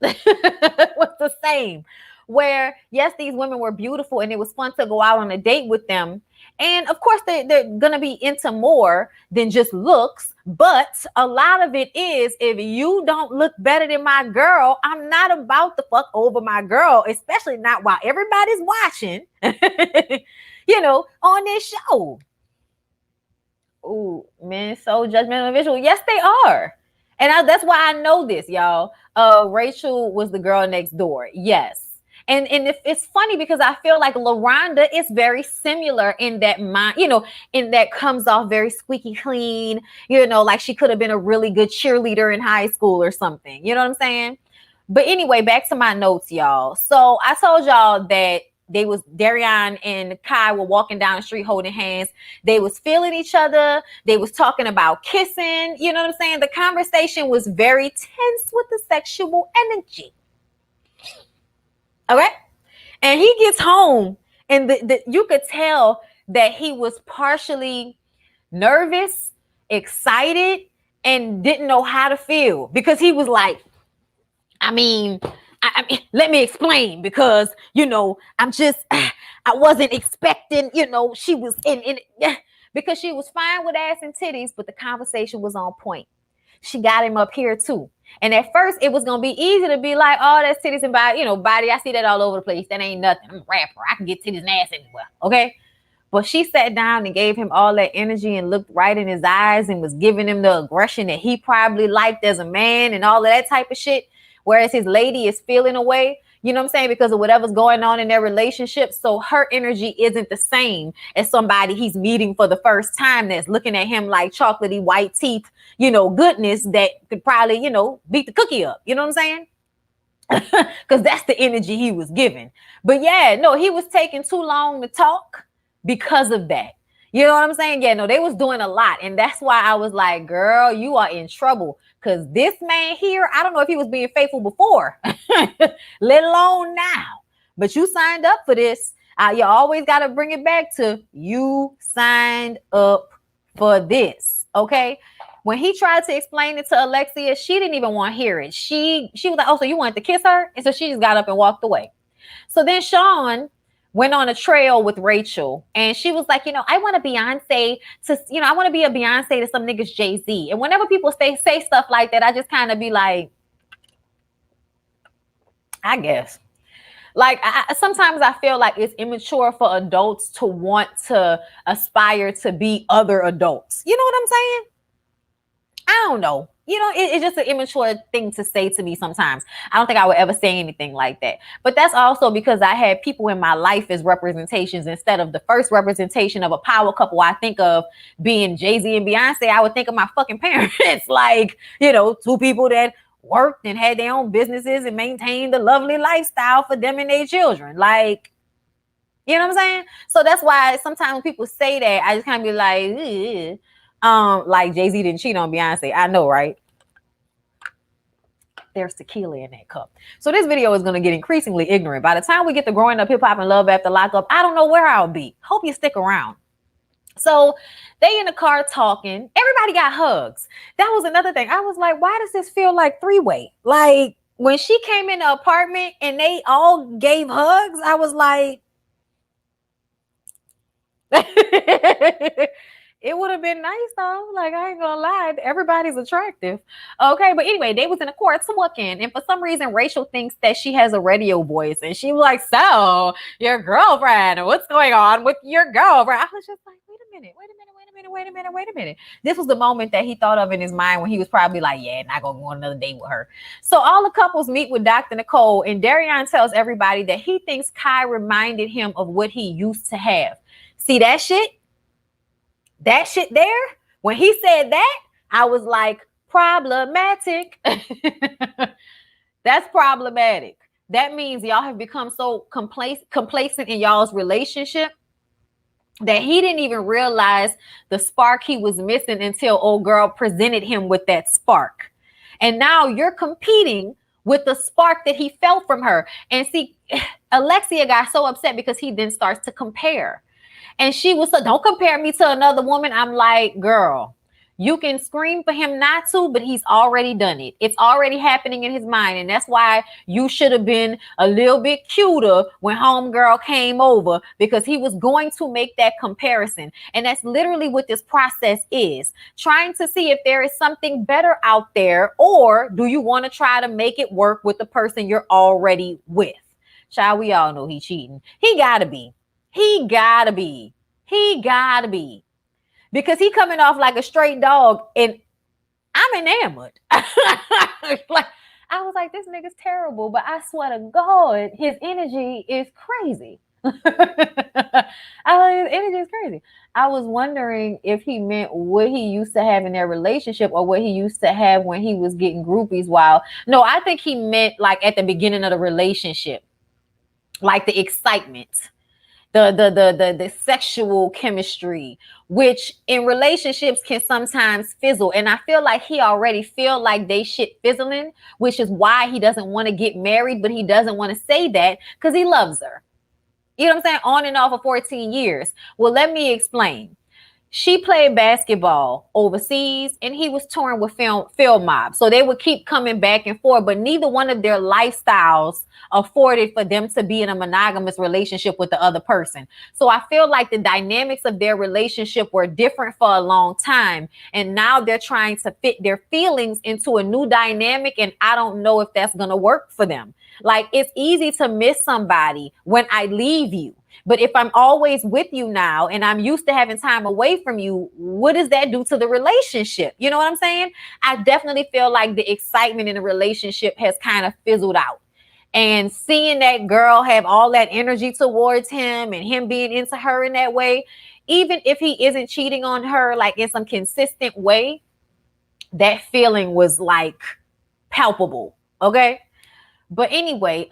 the same. Where, yes, these women were beautiful and it was fun to go out on a date with them. And of course, they're going to be into more than just looks. But a lot of it is, if you don't look better than my girl, I'm not about to fuck over my girl, especially not while everybody's watching, on this show. Ooh, men so judgmental and visual. Yes, they are. And that's why I know this, y'all. Rachel was the girl next door. Yes. And it's funny because I feel like LaRonda is very similar in that mind, in that comes off very squeaky clean, like she could have been a really good cheerleader in high school or something. You know what I'm saying? But anyway, back to my notes, y'all. So I told y'all that Darian and Kai were walking down the street holding hands. They was feeling each other. They was talking about kissing. You know what I'm saying? The conversation was very tense with the sexual energy. Okay. And he gets home and you could tell that he was partially nervous, excited, and didn't know how to feel because he was like, I mean, let me explain because, I'm just, I wasn't expecting, she was in because she was fine with ass and titties, but the conversation was on point. She got him up here too. And at first it was going to be easy to be like, oh, that's titties and body, body. I see that all over the place. That ain't nothing. I'm a rapper. I can get titties and ass anywhere. Okay. But she sat down and gave him all that energy and looked right in his eyes and was giving him the aggression that he probably liked as a man and all of that type of shit. Whereas his lady is feeling away, you know what I'm saying? Because of whatever's going on in their relationship. So her energy isn't the same as somebody he's meeting for the first time that's looking at him like chocolatey white teeth, goodness that could probably, beat the cookie up. You know what I'm saying? Because that's the energy he was giving. But yeah, no, he was taking too long to talk because of that. You know what I'm saying? Yeah, no, they was doing a lot. And that's why I was like, girl, you are in trouble. Because this man here, I don't know if he was being faithful before, let alone now. But you signed up for this. You always got to bring it back to you signed up for this. Okay. When he tried to explain it to Alexia, she didn't even want to hear it. She was like, oh, so you wanted to kiss her? And so she just got up and walked away. So then Sean went on a trail with Rachel and she was like, I want to Beyonce to, I want to be a Beyonce to some niggas Jay-Z. And whenever people say stuff like that, I just kind of be like, I guess. Like, sometimes I feel like it's immature for adults to want to aspire to be other adults. You know what I'm saying? I don't know. It's just an immature thing to say to me sometimes. I don't think I would ever say anything like that. But that's also because I had people in my life as representations instead of the first representation of a power couple I think of being Jay-Z and Beyonce. I would think of my fucking parents, like, two people that worked and had their own businesses and maintained a lovely lifestyle for them and their children. Like, you know what I'm saying? So that's why sometimes when people say that, I just kind of be like, like Jay-Z didn't cheat on Beyonce. I know, right? There's tequila in that cup. So this video is going to get increasingly ignorant. By the time we get to growing up hip hop and love after lockup, I don't know where I'll be. Hope you stick around. So they in the car talking. Everybody got hugs. That was another thing. I was like, why does this feel like three-way? Like when she came in the apartment and they all gave hugs, I was like, it would have been nice though. Like, I ain't gonna lie, everybody's attractive. Okay, but anyway, they was in the court talking, and for some reason, Rachel thinks that she has a radio voice, and she was like, "So, your girlfriend? What's going on with your girlfriend?" I was just like, "Wait a minute, wait a minute, wait a minute, wait a minute, wait a minute." This was the moment that he thought of in his mind when he was probably like, "Yeah, not gonna go on another date with her." So all the couples meet with Dr. Nicole, and Darion tells everybody that he thinks Kai reminded him of what he used to have. See that shit? That shit there? When he said that, I was like, problematic. That's problematic. That means y'all have become so complacent in y'all's relationship that he didn't even realize the spark he was missing until old girl presented him with that spark. And now you're competing with the spark that he felt from her. And see, Alexia got so upset because he then starts to compare. And she was like, don't compare me to another woman. I'm like, girl, you can scream for him not to, but he's already done it. It's already happening in his mind. And that's why you should have been a little bit cuter when homegirl came over, because he was going to make that comparison. And that's literally what this process is. Trying to see if there is something better out there, or do you want to try to make it work with the person you're already with? Child, we all know he cheating. He gotta be. He gotta be. He gotta be. Because he coming off like a straight dog, and I'm enamored. Like, I was like, this nigga's terrible, but I swear to God, his energy is crazy. His energy is crazy. I was wondering if he meant what he used to have in their relationship or what he used to have when he was getting groupies. No, I think he meant like at the beginning of the relationship, like the excitement. The sexual chemistry, which in relationships can sometimes fizzle. And I feel like he already feel like they shit fizzling, which is why he doesn't want to get married, but he doesn't want to say that because he loves her. You know what I'm saying? On and off for 14 years. Well, let me explain. She played basketball overseas and he was touring with Phil Mob. So they would keep coming back and forth, but neither one of their lifestyles afforded for them to be in a monogamous relationship with the other person. So I feel like the dynamics of their relationship were different for a long time. And now they're trying to fit their feelings into a new dynamic. And I don't know if that's going to work for them. Like, it's easy to miss somebody when I leave you. But if I'm always with you now and I'm used to having time away from you, what does that do to the relationship? You know what I'm saying? I definitely feel like the excitement in the relationship has kind of fizzled out. And seeing that girl have all that energy towards him and him being into her in that way, even if he isn't cheating on her like in some consistent way, that feeling was like palpable. Okay. But anyway,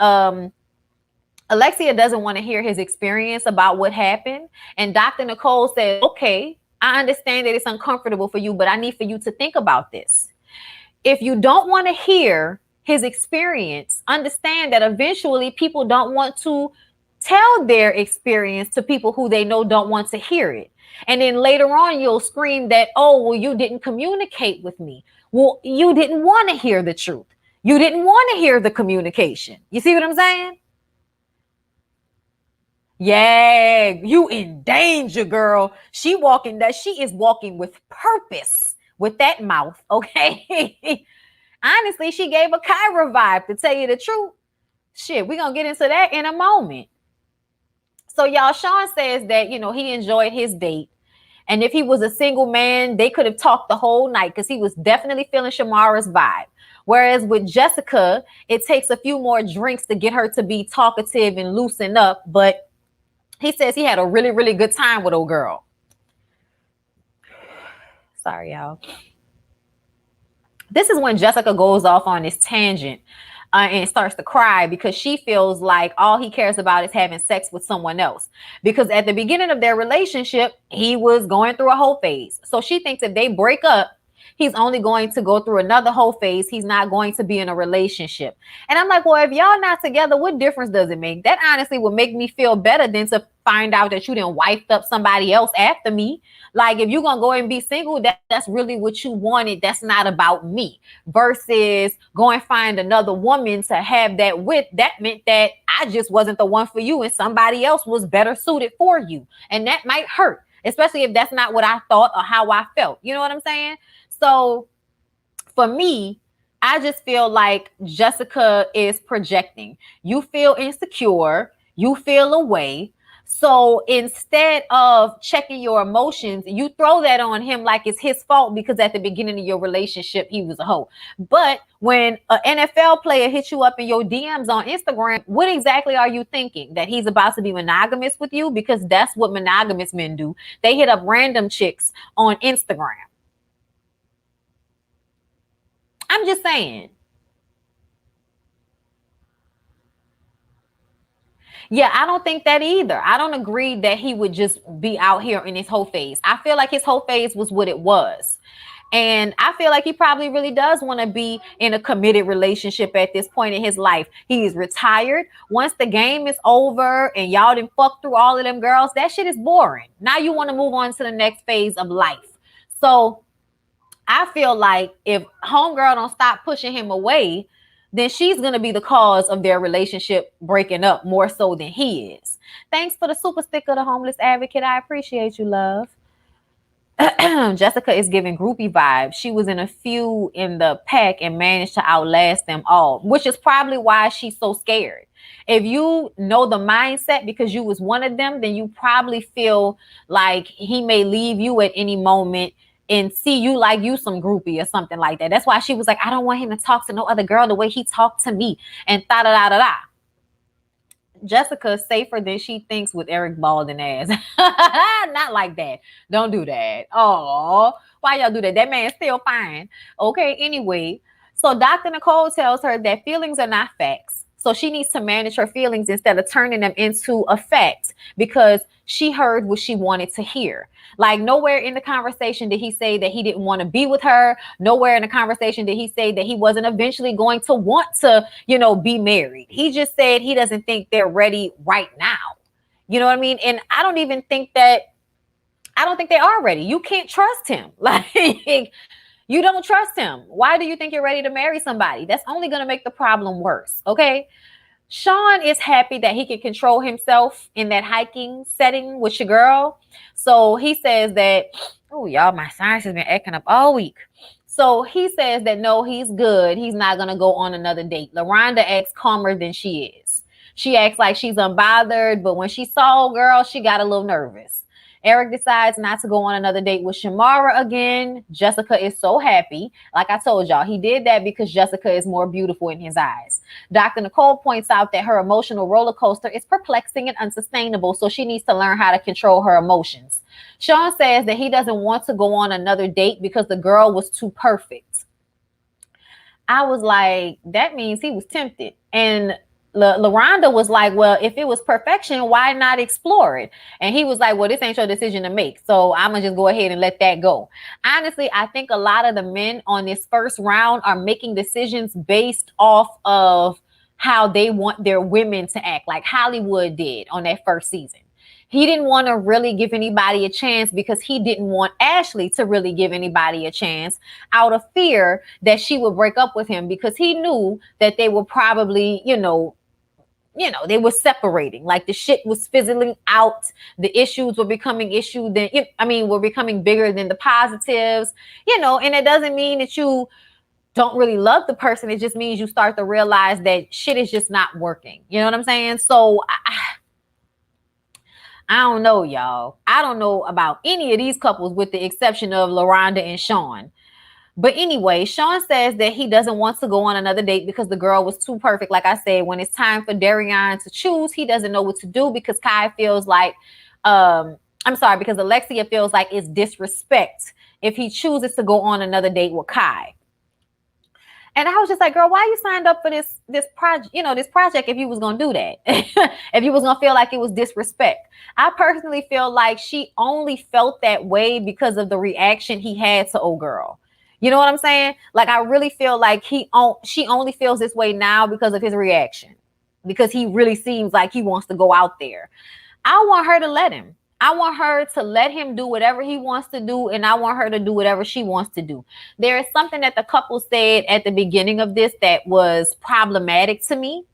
Alexia doesn't want to hear his experience about what happened. And Dr. Nicole said, okay, I understand that it's uncomfortable for you, but I need for you to think about this. If you don't want to hear his experience, understand that eventually people don't want to tell their experience to people who they know don't want to hear it. And then later on, you'll scream that, oh, well, you didn't communicate with me. Well, you didn't want to hear the truth. You didn't want to hear the communication. You see what I'm saying? Yeah, you in danger, girl. She is walking with purpose with that mouth, okay? Honestly, she gave a Kyra vibe, to tell you the truth. Shit, we're going to get into that in a moment. So, y'all, Sean says that, he enjoyed his date. And if he was a single man, they could have talked the whole night because he was definitely feeling Shamara's vibe. Whereas with Jessica, it takes a few more drinks to get her to be talkative and loosen up. But he says he had a really, really good time with old girl. Sorry, y'all. This is when Jessica goes off on this tangent and starts to cry because she feels like all he cares about is having sex with someone else. Because at the beginning of their relationship, he was going through a whole phase. So she thinks if they break up, he's only going to go through another whole phase. He's not going to be in a relationship. And I'm like, well, if y'all not together, what difference does it make? That honestly would make me feel better than to find out that you didn't wiped up somebody else after me. Like, if you're gonna go and be single, that's really what you wanted. That's not about me. Versus go and find another woman to have that with. That meant that I just wasn't the one for you, and somebody else was better suited for you, and that might hurt, especially if that's not what I thought or how I felt. You know what I'm saying? So for me, I just feel like Jessica is projecting. You feel insecure, you feel away. So instead of checking your emotions, you throw that on him like it's his fault because at the beginning of your relationship, he was a hoe. But when an NFL player hits you up in your DMs on Instagram, what exactly are you thinking? That he's about to be monogamous with you? Because that's what monogamous men do. They hit up random chicks on Instagram. I'm just saying. Yeah, I don't think that either. I don't agree that he would just be out here in his whole phase. I feel like his whole phase was what it was. And I feel like he probably really does want to be in a committed relationship at this point in his life. He is retired. Once the game is over and y'all done fuck through all of them girls, that shit is boring. Now you want to move on to the next phase of life. So I feel like if homegirl don't stop pushing him away, then she's going to be the cause of their relationship breaking up more so than he is. Thanks for the super sticker, the homeless advocate. I appreciate you, love. Jessica is giving groupie vibes. She was in a few in the pack and managed to outlast them all, which is probably why she's so scared. If you know the mindset because you was one of them, then you probably feel like he may leave you at any moment and see you like you some groupie or something like that. That's why she was like, I don't want him to talk to no other girl the way he talked to me and da-da-da-da-da. Jessica's safer than she thinks with Eric Baldwin ass. Not like that. Don't do that. Oh, why y'all do that? That man's still fine. Okay, anyway. So Dr. Nicole tells her that feelings are not facts. So she needs to manage her feelings instead of turning them into a fact because she heard what she wanted to hear. Like nowhere in the conversation did he say that he didn't want to be with her. Nowhere in the conversation did he say that he wasn't eventually going to want to, be married. He just said he doesn't think they're ready right now. You know what I mean? And I don't think they are ready. You can't trust him. Like you don't trust him. Why do you think you're ready to marry somebody? That's only going to make the problem worse. Okay. Sean is happy that he can control himself in that hiking setting with your girl. So he says that, oh, y'all, my sinus has been acting up all week. So he says that, no, he's good. He's not going to go on another date. LaRonda acts calmer than she is. She acts like she's unbothered, but when she saw girl, she got a little nervous. Eric decides not to go on another date with Shamara again. Jessica is so happy. Like I told y'all, he did that because Jessica is more beautiful in his eyes. Dr. Nicole points out that her emotional roller coaster is perplexing and unsustainable, so she needs to learn how to control her emotions. Sean says that he doesn't want to go on another date because the girl was too perfect. I was like, that means he was tempted. And LaRonda was like, well, if it was perfection, why not explore it? And he was like, well, this ain't your decision to make. So I'm going to just go ahead and let that go. Honestly, I think a lot of the men on this first round are making decisions based off of how they want their women to act, like Hollywood did on that first season. He didn't want to really give anybody a chance because he didn't want Ashley to really give anybody a chance out of fear that she would break up with him because he knew that they were probably, they were separating. Like the shit was fizzling out. The issues were becoming were becoming bigger than the positives, and it doesn't mean that you don't really love the person. It just means you start to realize that shit is just not working. You know what I'm saying? So I don't know, y'all. I don't know about any of these couples with the exception of LaRonda and Sean. But anyway, Sean says that he doesn't want to go on another date because the girl was too perfect. Like I said, when it's time for Darian to choose, he doesn't know what to do because because Alexia feels like it's disrespect if he chooses to go on another date with Kai. And I was just like, girl, why you signed up for this project, this project if you was going to do that? If you was going to feel like it was disrespect. I personally feel like she only felt that way because of the reaction he had to old girl. You know what I'm saying? Like, I really feel like she only feels this way now because of his reaction, because he really seems like he wants to go out there. I want her to let him. I want her to let him do whatever he wants to do, and I want her to do whatever she wants to do. There is something that the couple said at the beginning of this that was problematic to me.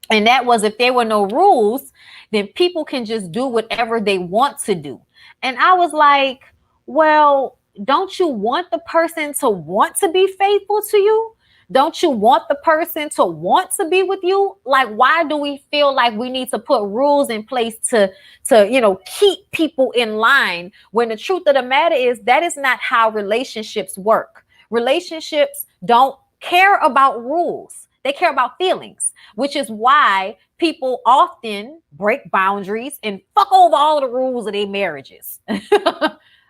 And that was, if there were no rules, then people can just do whatever they want to do. And I was like, well, don't you want the person to want to be faithful to you? Don't you want the person to want to be with you? Like, why do we feel like we need to put rules in place to keep people in line, when the truth of the matter is that is not how relationships work. Relationships don't care about rules. They care about feelings, which is why people often break boundaries and fuck over all the rules of their marriages.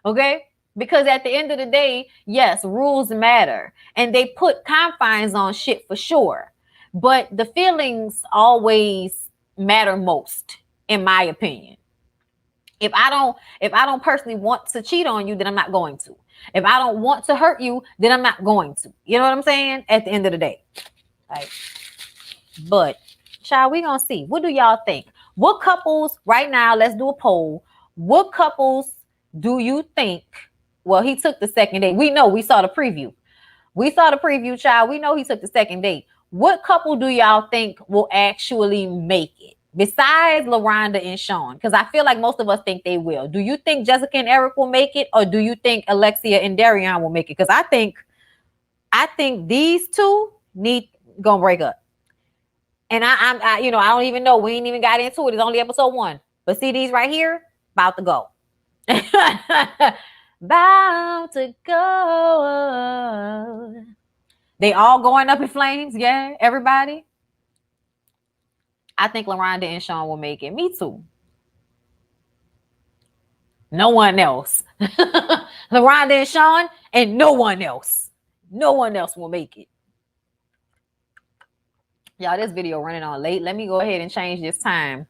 Okay? Because at the end of the day, yes, rules matter and they put confines on shit for sure. But the feelings always matter most, in my opinion. If I don't personally want to cheat on you, then I'm not going to. If I don't want to hurt you, then I'm not going to. You know what I'm saying? At the end of the day. Like, but child, we gonna see. What do y'all think? What couples right now? Let's do a poll. What couples do you think? Well, he took the second date. We know. We saw the preview. We saw the preview, child. We know he took the second date. What couple do y'all think will actually make it? Besides LaRonda and Sean, because I feel like most of us think they will. Do you think Jessica and Eric will make it, or do you think Alexia and Darian will make it? Because I think these two gonna break up. And I don't even know. We ain't even got into it. It's only episode 1. But see these right here, about to go. About to go. They all going up in flames. Yeah, everybody. I think LaRonda and Sean will make it. Me too. No one else. LaRonda and Sean and no one else. No one else will make it. Y'all, this video running on late. Let me go ahead and change this time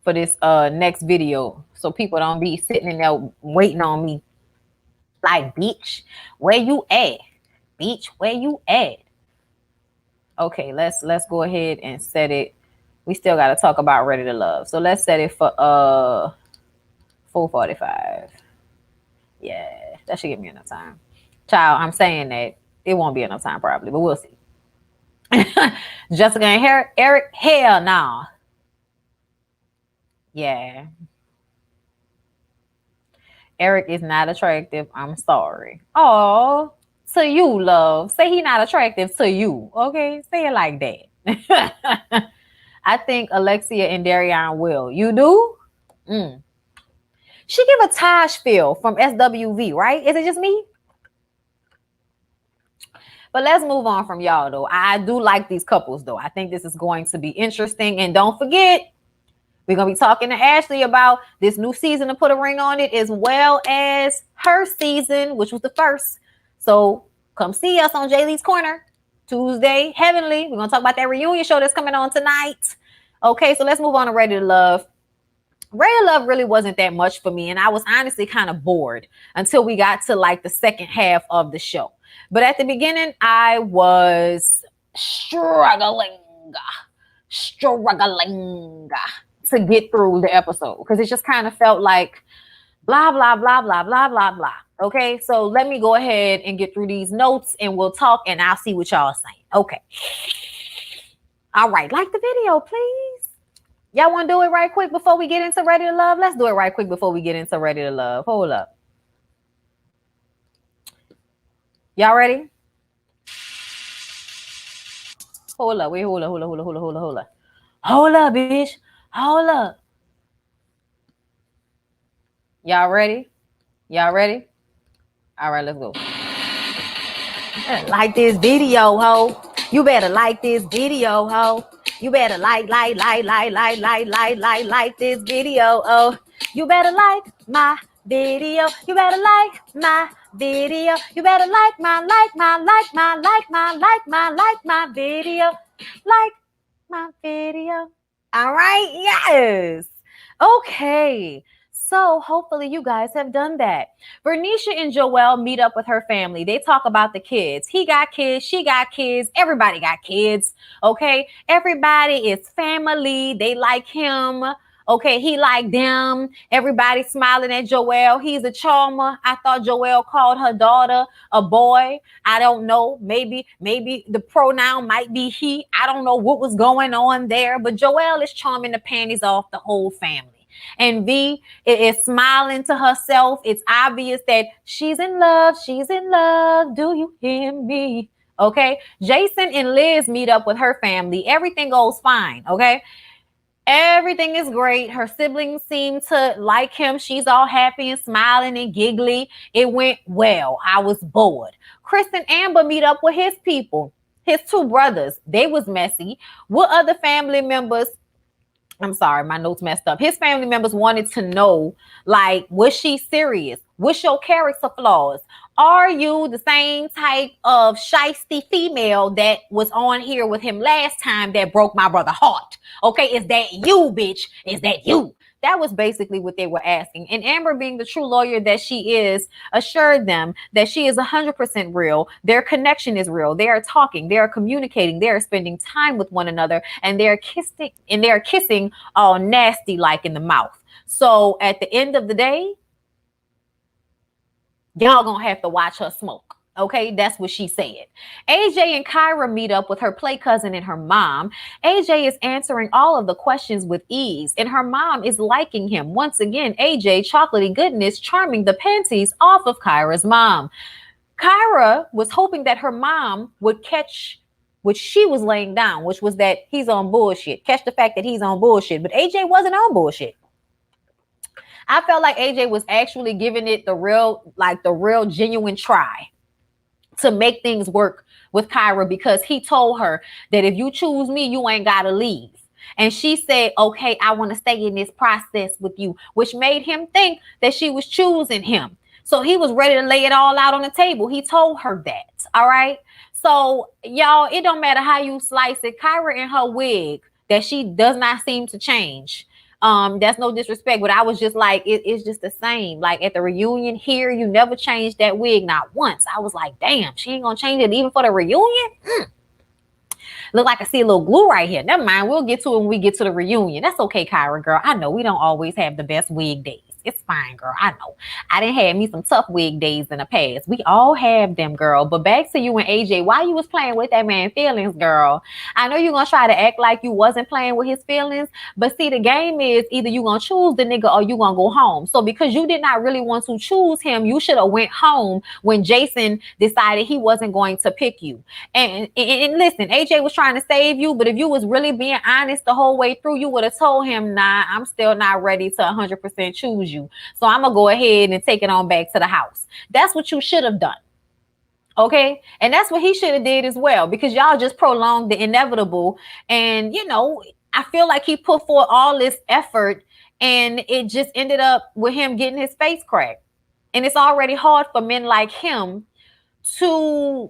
for this next video so people don't be sitting in there waiting on me. Like, bitch, where you at? Bitch, where you at? Okay, let's go ahead and set it. We still got to talk about Ready to Love. So let's set it for 4:45. Yeah, that should give me enough time. Child, I'm saying that it won't be enough time probably, but we'll see. Jessica and Eric, hell no. Nah. Yeah. Eric is not attractive. I'm sorry. Oh, to you, love. Say he not attractive to you. Okay, say it like that. I think Alexia and Darian will. You do? She give a Taj feel from SWV, right? Is it just me? But let's move on from y'all, though. I do like these couples, though. I think this is going to be interesting. And don't forget, we're going to be talking to Ashley about this new season to put a ring on it, as well as her season, which was the first. So come see us on Jay Lee's Corner, Tuesday, Heavenly. We're going to talk about that reunion show that's coming on tonight. Okay, so let's move on to Ready to Love. Ready to Love really wasn't that much for me, and I was honestly kind of bored until we got to like the second half of the show. But at the beginning, I was struggling to get through the episode because it just kind of felt like blah, blah, blah, blah, blah, blah, blah. Okay, so let me go ahead and get through these notes and we'll talk and I'll see what y'all are saying. Okay. All right, like the video, please. Y'all want to do it right quick before we get into Ready to Love? Let's do it right quick before we get into Ready to Love. Hold up. Y'all ready? Hold up. Wait, hold up. Hold up, bitch. Hold up. Y'all ready? Y'all ready? All right, let's go. Like this video, ho. You better like this video, ho. You better like this video, oh. You better like my video. You better like my video. You better like my video. Like my video. All right, yes. Okay. So hopefully you guys have done that. Bernicia and Joelle meet up with her family. They talk about the kids. He got kids. She got kids. Everybody got kids. Okay. Everybody is family. They like him. Okay, he like them. Everybody smiling at Joelle. He's a charmer. I thought Joelle called her daughter a boy. I don't know. Maybe the pronoun might be he. I don't know what was going on there, but Joelle is charming the panties off the whole family. And V is smiling to herself. It's obvious that she's in love. She's in love. Do you hear me? Okay. Jason and Liz meet up with her family. Everything goes fine. Okay. Everything is great. Her siblings seem to like him. She's all happy and smiling and giggly. It went well. I was bored. Chris and Amber meet up with his people, his two brothers. They was messy. What other family members? I'm sorry, my notes messed up. His family members wanted to know, like, was she serious? What's your character flaws? Are you the same type of shisty female that was on here with him last time that broke my brother's heart? Okay, is that you, bitch? Is that you? That was basically what they were asking. And Amber, being the true lawyer that she is, assured them that she is 100% real. Their connection is real. They are talking. They are communicating. They are spending time with one another, and they are kissing all nasty like in the mouth. So at the end of the day, y'all gonna have to watch her smoke. Okay, that's what she said. AJ and Kyra meet up with her play cousin and her mom. AJ is answering all of the questions with ease, and her mom is liking him. Once again, AJ, chocolatey goodness, charming the panties off of Kyra's mom. Kyra was hoping that her mom would catch what she was laying down, which was that he's on bullshit. Catch the fact that he's on bullshit. But AJ wasn't on bullshit. I felt like AJ was actually giving it the real genuine try to make things work with Kyra, because he told her that if you choose me, you ain't got to leave. And she said, okay, I want to stay in this process with you, which made him think that she was choosing him. So he was ready to lay it all out on the table. He told her that. All right. So y'all, it don't matter how you slice it. Kyra in her wig that she does not seem to change. That's no disrespect, but I was just like, it's just the same. Like at the reunion here, you never changed that wig, not once. I was like, damn, she ain't gonna change it even for the reunion. Look like I see a little glue right here. Never mind, we'll get to it when we get to the reunion. That's okay, Kyra, girl. I know we don't always have the best wig days. It's fine, girl. I know. I didn't have me some tough wig days in the past. We all have them, girl. But back to you and AJ. Why you was playing with that man's feelings, girl? I know you're going to try to act like you wasn't playing with his feelings. But see, the game is either you going to choose the nigga or you going to go home. So because you did not really want to choose him, you should have went home when Jason decided he wasn't going to pick you. And listen, AJ was trying to save you. But if you was really being honest the whole way through, you would have told him, nah, I'm still not ready to 100% choose you. So I'm gonna go ahead and take it on back to the house. That's what you should have done. Okay. And that's what he should have did as well, because y'all just prolonged the inevitable. And you know, I feel like he put forth all this effort and it just ended up with him getting his face cracked. And it's already hard for men like him to,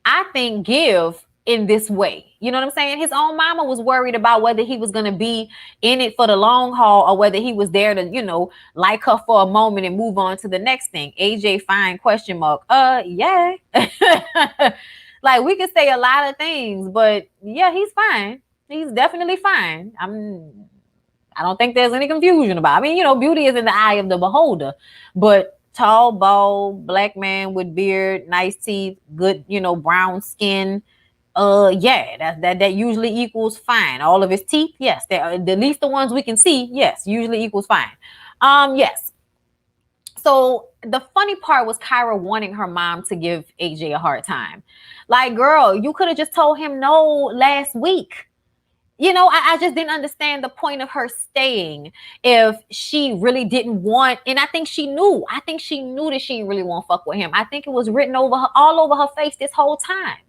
I think, give in this way. You know what I'm saying? His own mama was worried about whether he was going to be in it for the long haul or whether he was there to, you know, like her for a moment and move on to the next thing. AJ fine, question mark. Yeah. Like we could say a lot of things, but yeah, he's fine. He's definitely fine. I don't think there's any confusion about it. I mean, you know, beauty is in the eye of the beholder, but tall, bald, black man with beard, nice teeth, good, you know, brown skin. Yeah, that usually equals fine. All of his teeth, yes, at least the ones we can see, yes, usually equals fine. Yes. So the funny part was Kyra wanting her mom to give AJ a hard time. Like, girl, you could have just told him no last week. You know, I just didn't understand the point of her staying if she really didn't want, and I think she knew that she didn't really want to fuck with him. I think it was written over her, all over her face this whole time.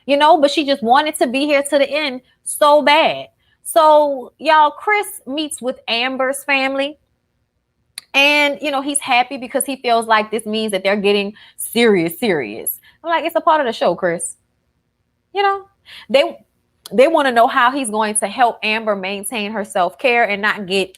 You know, but she just wanted to be here to the end so bad. So, y'all, Chris meets with Amber's family. And, you know, he's happy because he feels like this means that they're getting serious. I'm like, it's a part of the show, Chris. You know, they want to know how he's going to help Amber maintain her self-care and not get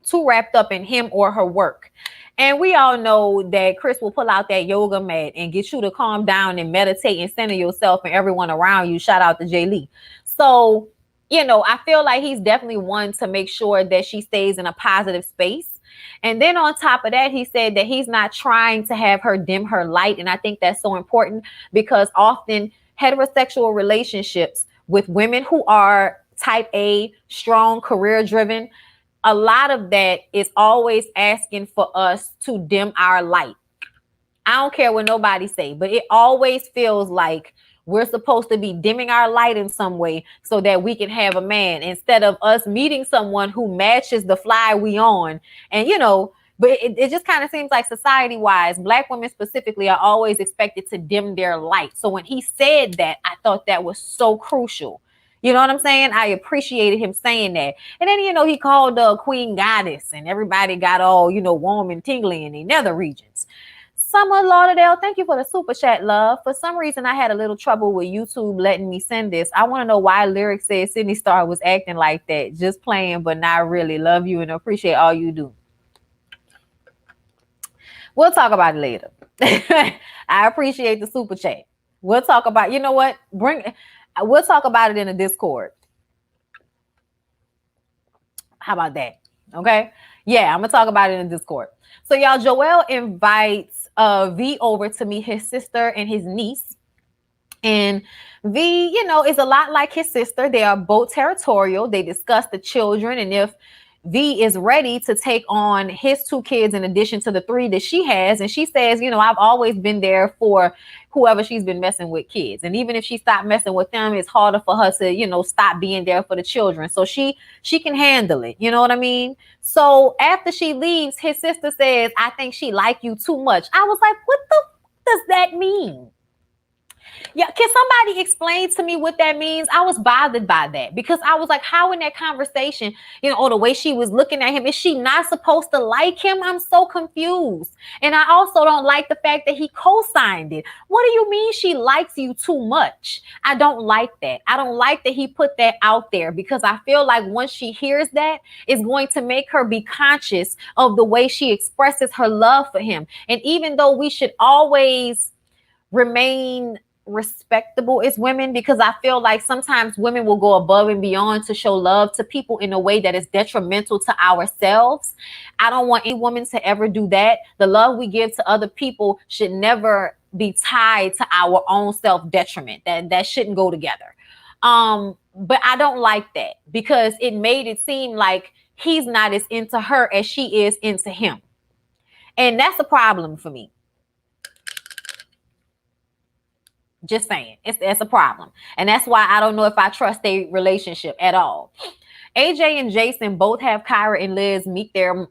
too wrapped up in him or her work. And we all know that Chris will pull out that yoga mat and get you to calm down and meditate and center yourself and everyone around you. Shout out to Jay Lee. So I feel like he's definitely one to make sure that she stays in a positive space. And then on top of that, he said that he's not trying to have her dim her light. And I think that's so important because often heterosexual relationships with women who are type A, strong, career driven, a lot of that is always asking for us to dim our light. I don't care what nobody say, but it always feels like we're supposed to be dimming our light in some way so that we can have a man instead of us meeting someone who matches the fly we on. And, but it just kind of seems like society wise, Black women specifically are always expected to dim their light. So when he said that, I thought that was so crucial. You know what I'm saying? I appreciated him saying that. And then, he called the queen goddess and everybody got all, warm and tingly in the nether regions. Summer Lauderdale, thank you for the super chat, love. For some reason, I had a little trouble with YouTube letting me send this. I want to know why Lyric said Sydney Star was acting like that. Just playing, but not really. Love you and appreciate all you do. We'll talk about it later. I appreciate the super chat. We'll talk about, you know what? We'll talk about it in the Discord. How about that? Okay. Yeah, I'm going to talk about it in the Discord. So y'all, Joel invites V over to meet his sister and his niece. And V, is a lot like his sister. They are both territorial. They discuss the children and if V is ready to take on his 2 kids in addition to the 3 that she has. And she says, I've always been there for whoever she's been messing with kids. And even if she stopped messing with them, it's harder for her to, stop being there for the children. So she can handle it. You know what I mean? So after she leaves, his sister says, I think she like you too much. I was like, what the does that mean? Yeah, can somebody explain to me what that means? I was bothered by that because I was like, how in that conversation, or the way she was looking at him, is she not supposed to like him? I'm so confused. And I also don't like the fact that he co-signed it. What do you mean she likes you too much? I don't like that. I don't like that he put that out there because I feel like once she hears that, it's going to make her be conscious of the way she expresses her love for him. And even though we should always remain respectable as women, because I feel like sometimes women will go above and beyond to show love to people in a way that is detrimental to ourselves. I don't want any woman to ever do that. The love we give to other people should never be tied to our own self-detriment. That shouldn't go together. But I don't like that because it made it seem like he's not as into her as she is into him. And that's a problem for me. Just saying, it's a problem. And that's why I don't know if I trust a relationship at all. AJ and Jason both have Kyra and Liz meet their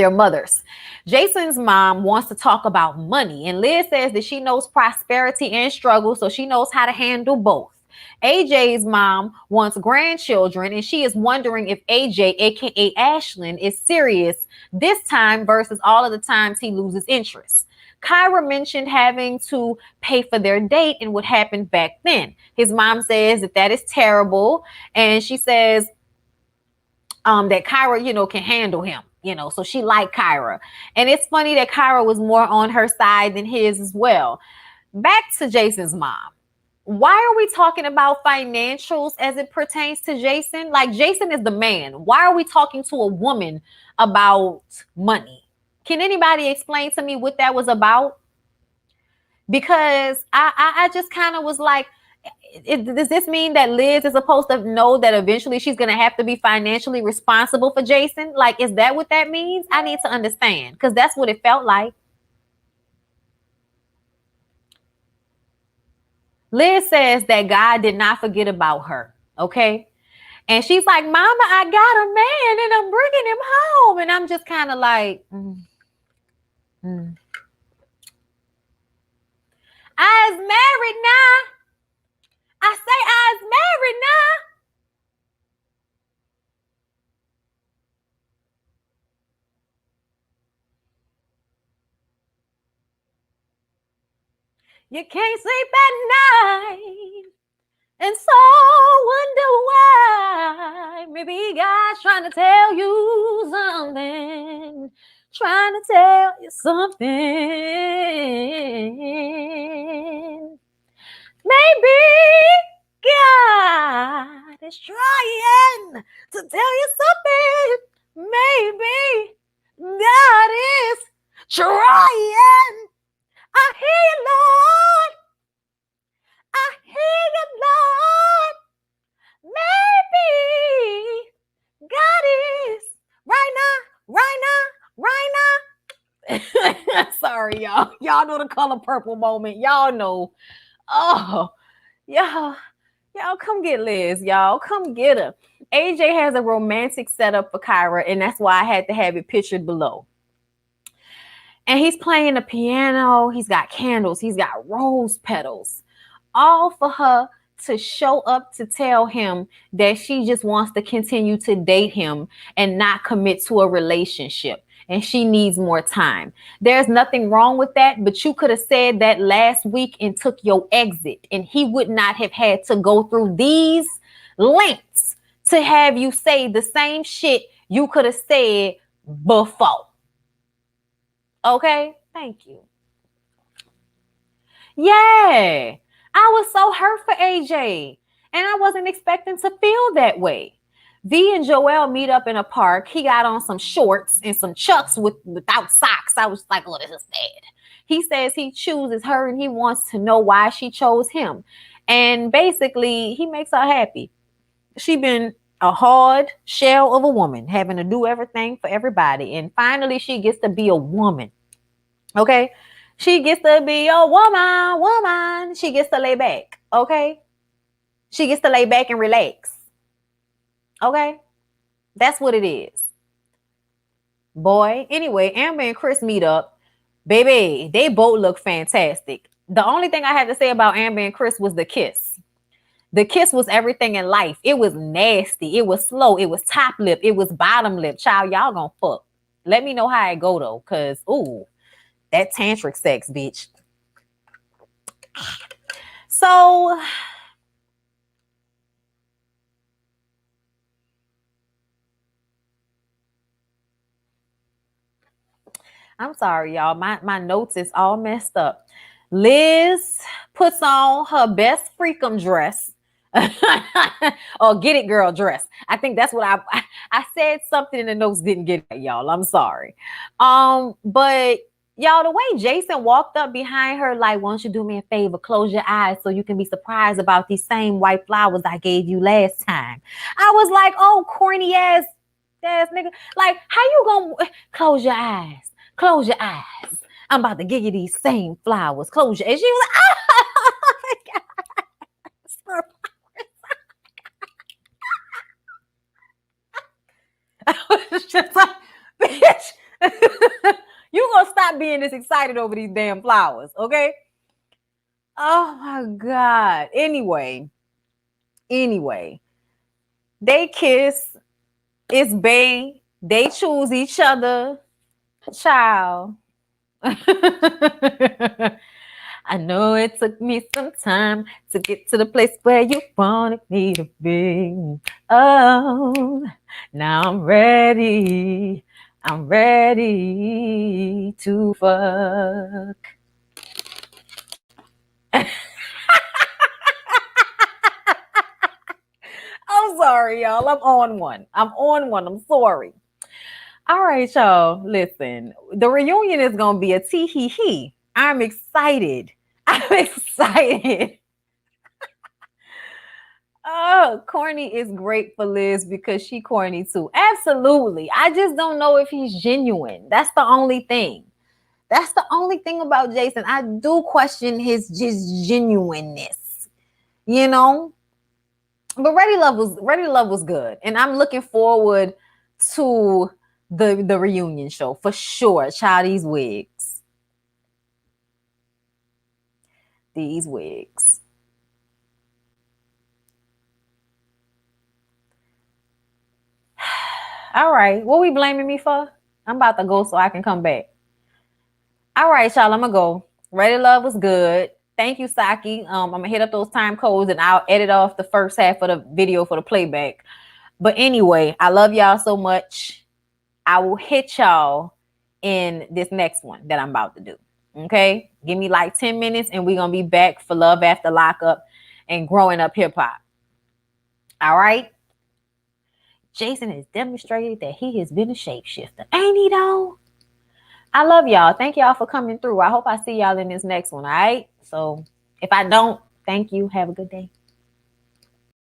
mothers. Jason's mom wants to talk about money, and Liz says that she knows prosperity and struggle, so she knows how to handle both. AJ's mom wants grandchildren, and she is wondering if AJ, aka Ashlyn, is serious this time versus all of the times he loses interest. Kyra mentioned having to pay for their date and what happened back then. His mom says that is terrible. And she says that Kyra, can handle him, so she liked Kyra. And it's funny that Kyra was more on her side than his as well. Back to Jason's mom. Why are we talking about financials as it pertains to Jason? Like, Jason is the man. Why are we talking to a woman about money? Can anybody explain to me what that was about? Because I just kind of was like, does this mean that Liz is supposed to know that eventually she's going to have to be financially responsible for Jason? Like, is that what that means? I need to understand because that's what it felt like. Liz says that God did not forget about her. Okay. And she's like, Mama, I got a man and I'm bringing him home. And I'm just kind of like, I's married now. I say I's married now. You can't sleep at night. And so wonder why. Maybe God's trying to tell you something. Trying to tell you something. Maybe God is trying to tell you something. Maybe God is trying. I hear you, Lord. I hear you, Lord. Maybe God is right now. Sorry, y'all. Y'all know the color purple moment. Y'all know. Oh, y'all come get Liz. Y'all come get her. AJ has a romantic setup for Kyra, and that's why I had to have it pictured below. And he's playing the piano. He's got candles. He's got rose petals, all for her to show up to tell him that she just wants to continue to date him and not commit to a relationship. And she needs more time. There's nothing wrong with that, but you could have said that last week and took your exit, and he would not have had to go through these lengths to have you say the same shit you could have said before. Okay? Thank you. Yeah. I was so hurt for AJ, and I wasn't expecting to feel that way. V and Joel meet up in a park. He got on some shorts and some chucks without socks. I was like, oh, this is sad. He says he chooses her and he wants to know why she chose him. And basically, he makes her happy. She been a hard shell of a woman, having to do everything for everybody. And finally, she gets to be a woman. Okay? She gets to be a woman. She gets to lay back. Okay? She gets to lay back and relax. Okay? That's what it is. Boy. Anyway, Amber and Chris meet up. Baby, they both look fantastic. The only thing I had to say about Amber and Chris was the kiss. The kiss was everything in life. It was nasty. It was slow. It was top lip. It was bottom lip. Child, y'all gonna fuck. Let me know how it go, though. Because, ooh, that tantric sex, bitch. So... I'm sorry, y'all. My notes is all messed up. Liz puts on her best freakum dress. Or get it girl dress. I think that's what I said something in the notes, didn't get it, y'all. I'm sorry. But y'all, the way Jason walked up behind her, like, why don't you do me a favor? Close your eyes so you can be surprised about these same white flowers I gave you last time. I was like, oh, corny ass nigga. Like, how you gonna close your eyes? Close your eyes. I'm about to give you these same flowers. Close your eyes. She was like, oh my God. I was just like, bitch, you gonna stop being this excited over these damn flowers, okay? Oh my God. Anyway, they kiss. It's bae. They choose each other. Child. I know it took me some time to get to the place where you wanted me to be. Oh, now I'm ready. I'm ready to fuck. I'm sorry, y'all. I'm on one. I'm sorry. All right, y'all. Listen, the reunion is going to be a tee-hee-hee. I'm excited. Oh, corny is great for Liz because she corny too. Absolutely. I just don't know if he's genuine. That's the only thing. That's the only thing about Jason. I do question his just genuineness, you know? But Ready Love was good. And I'm looking forward to the reunion show for sure. Child, these wigs. All right. What we blaming me for? I'm about to go so I can come back. All right, y'all. I'm going to go. Ready Love was good. Thank you, Saki. I'm going to hit up those time codes and I'll edit off the first half of the video for the playback. But anyway, I love y'all so much. I will hit y'all in this next one that I'm about to do. Okay? Give me like 10 minutes and we're going to be back for Love After Lockup and Growing Up Hip Hop. All right. Jason has demonstrated that he has been a shapeshifter. Ain't he though? I love y'all. Thank y'all for coming through. I hope I see y'all in this next one. All right. So if I don't, thank you. Have a good day.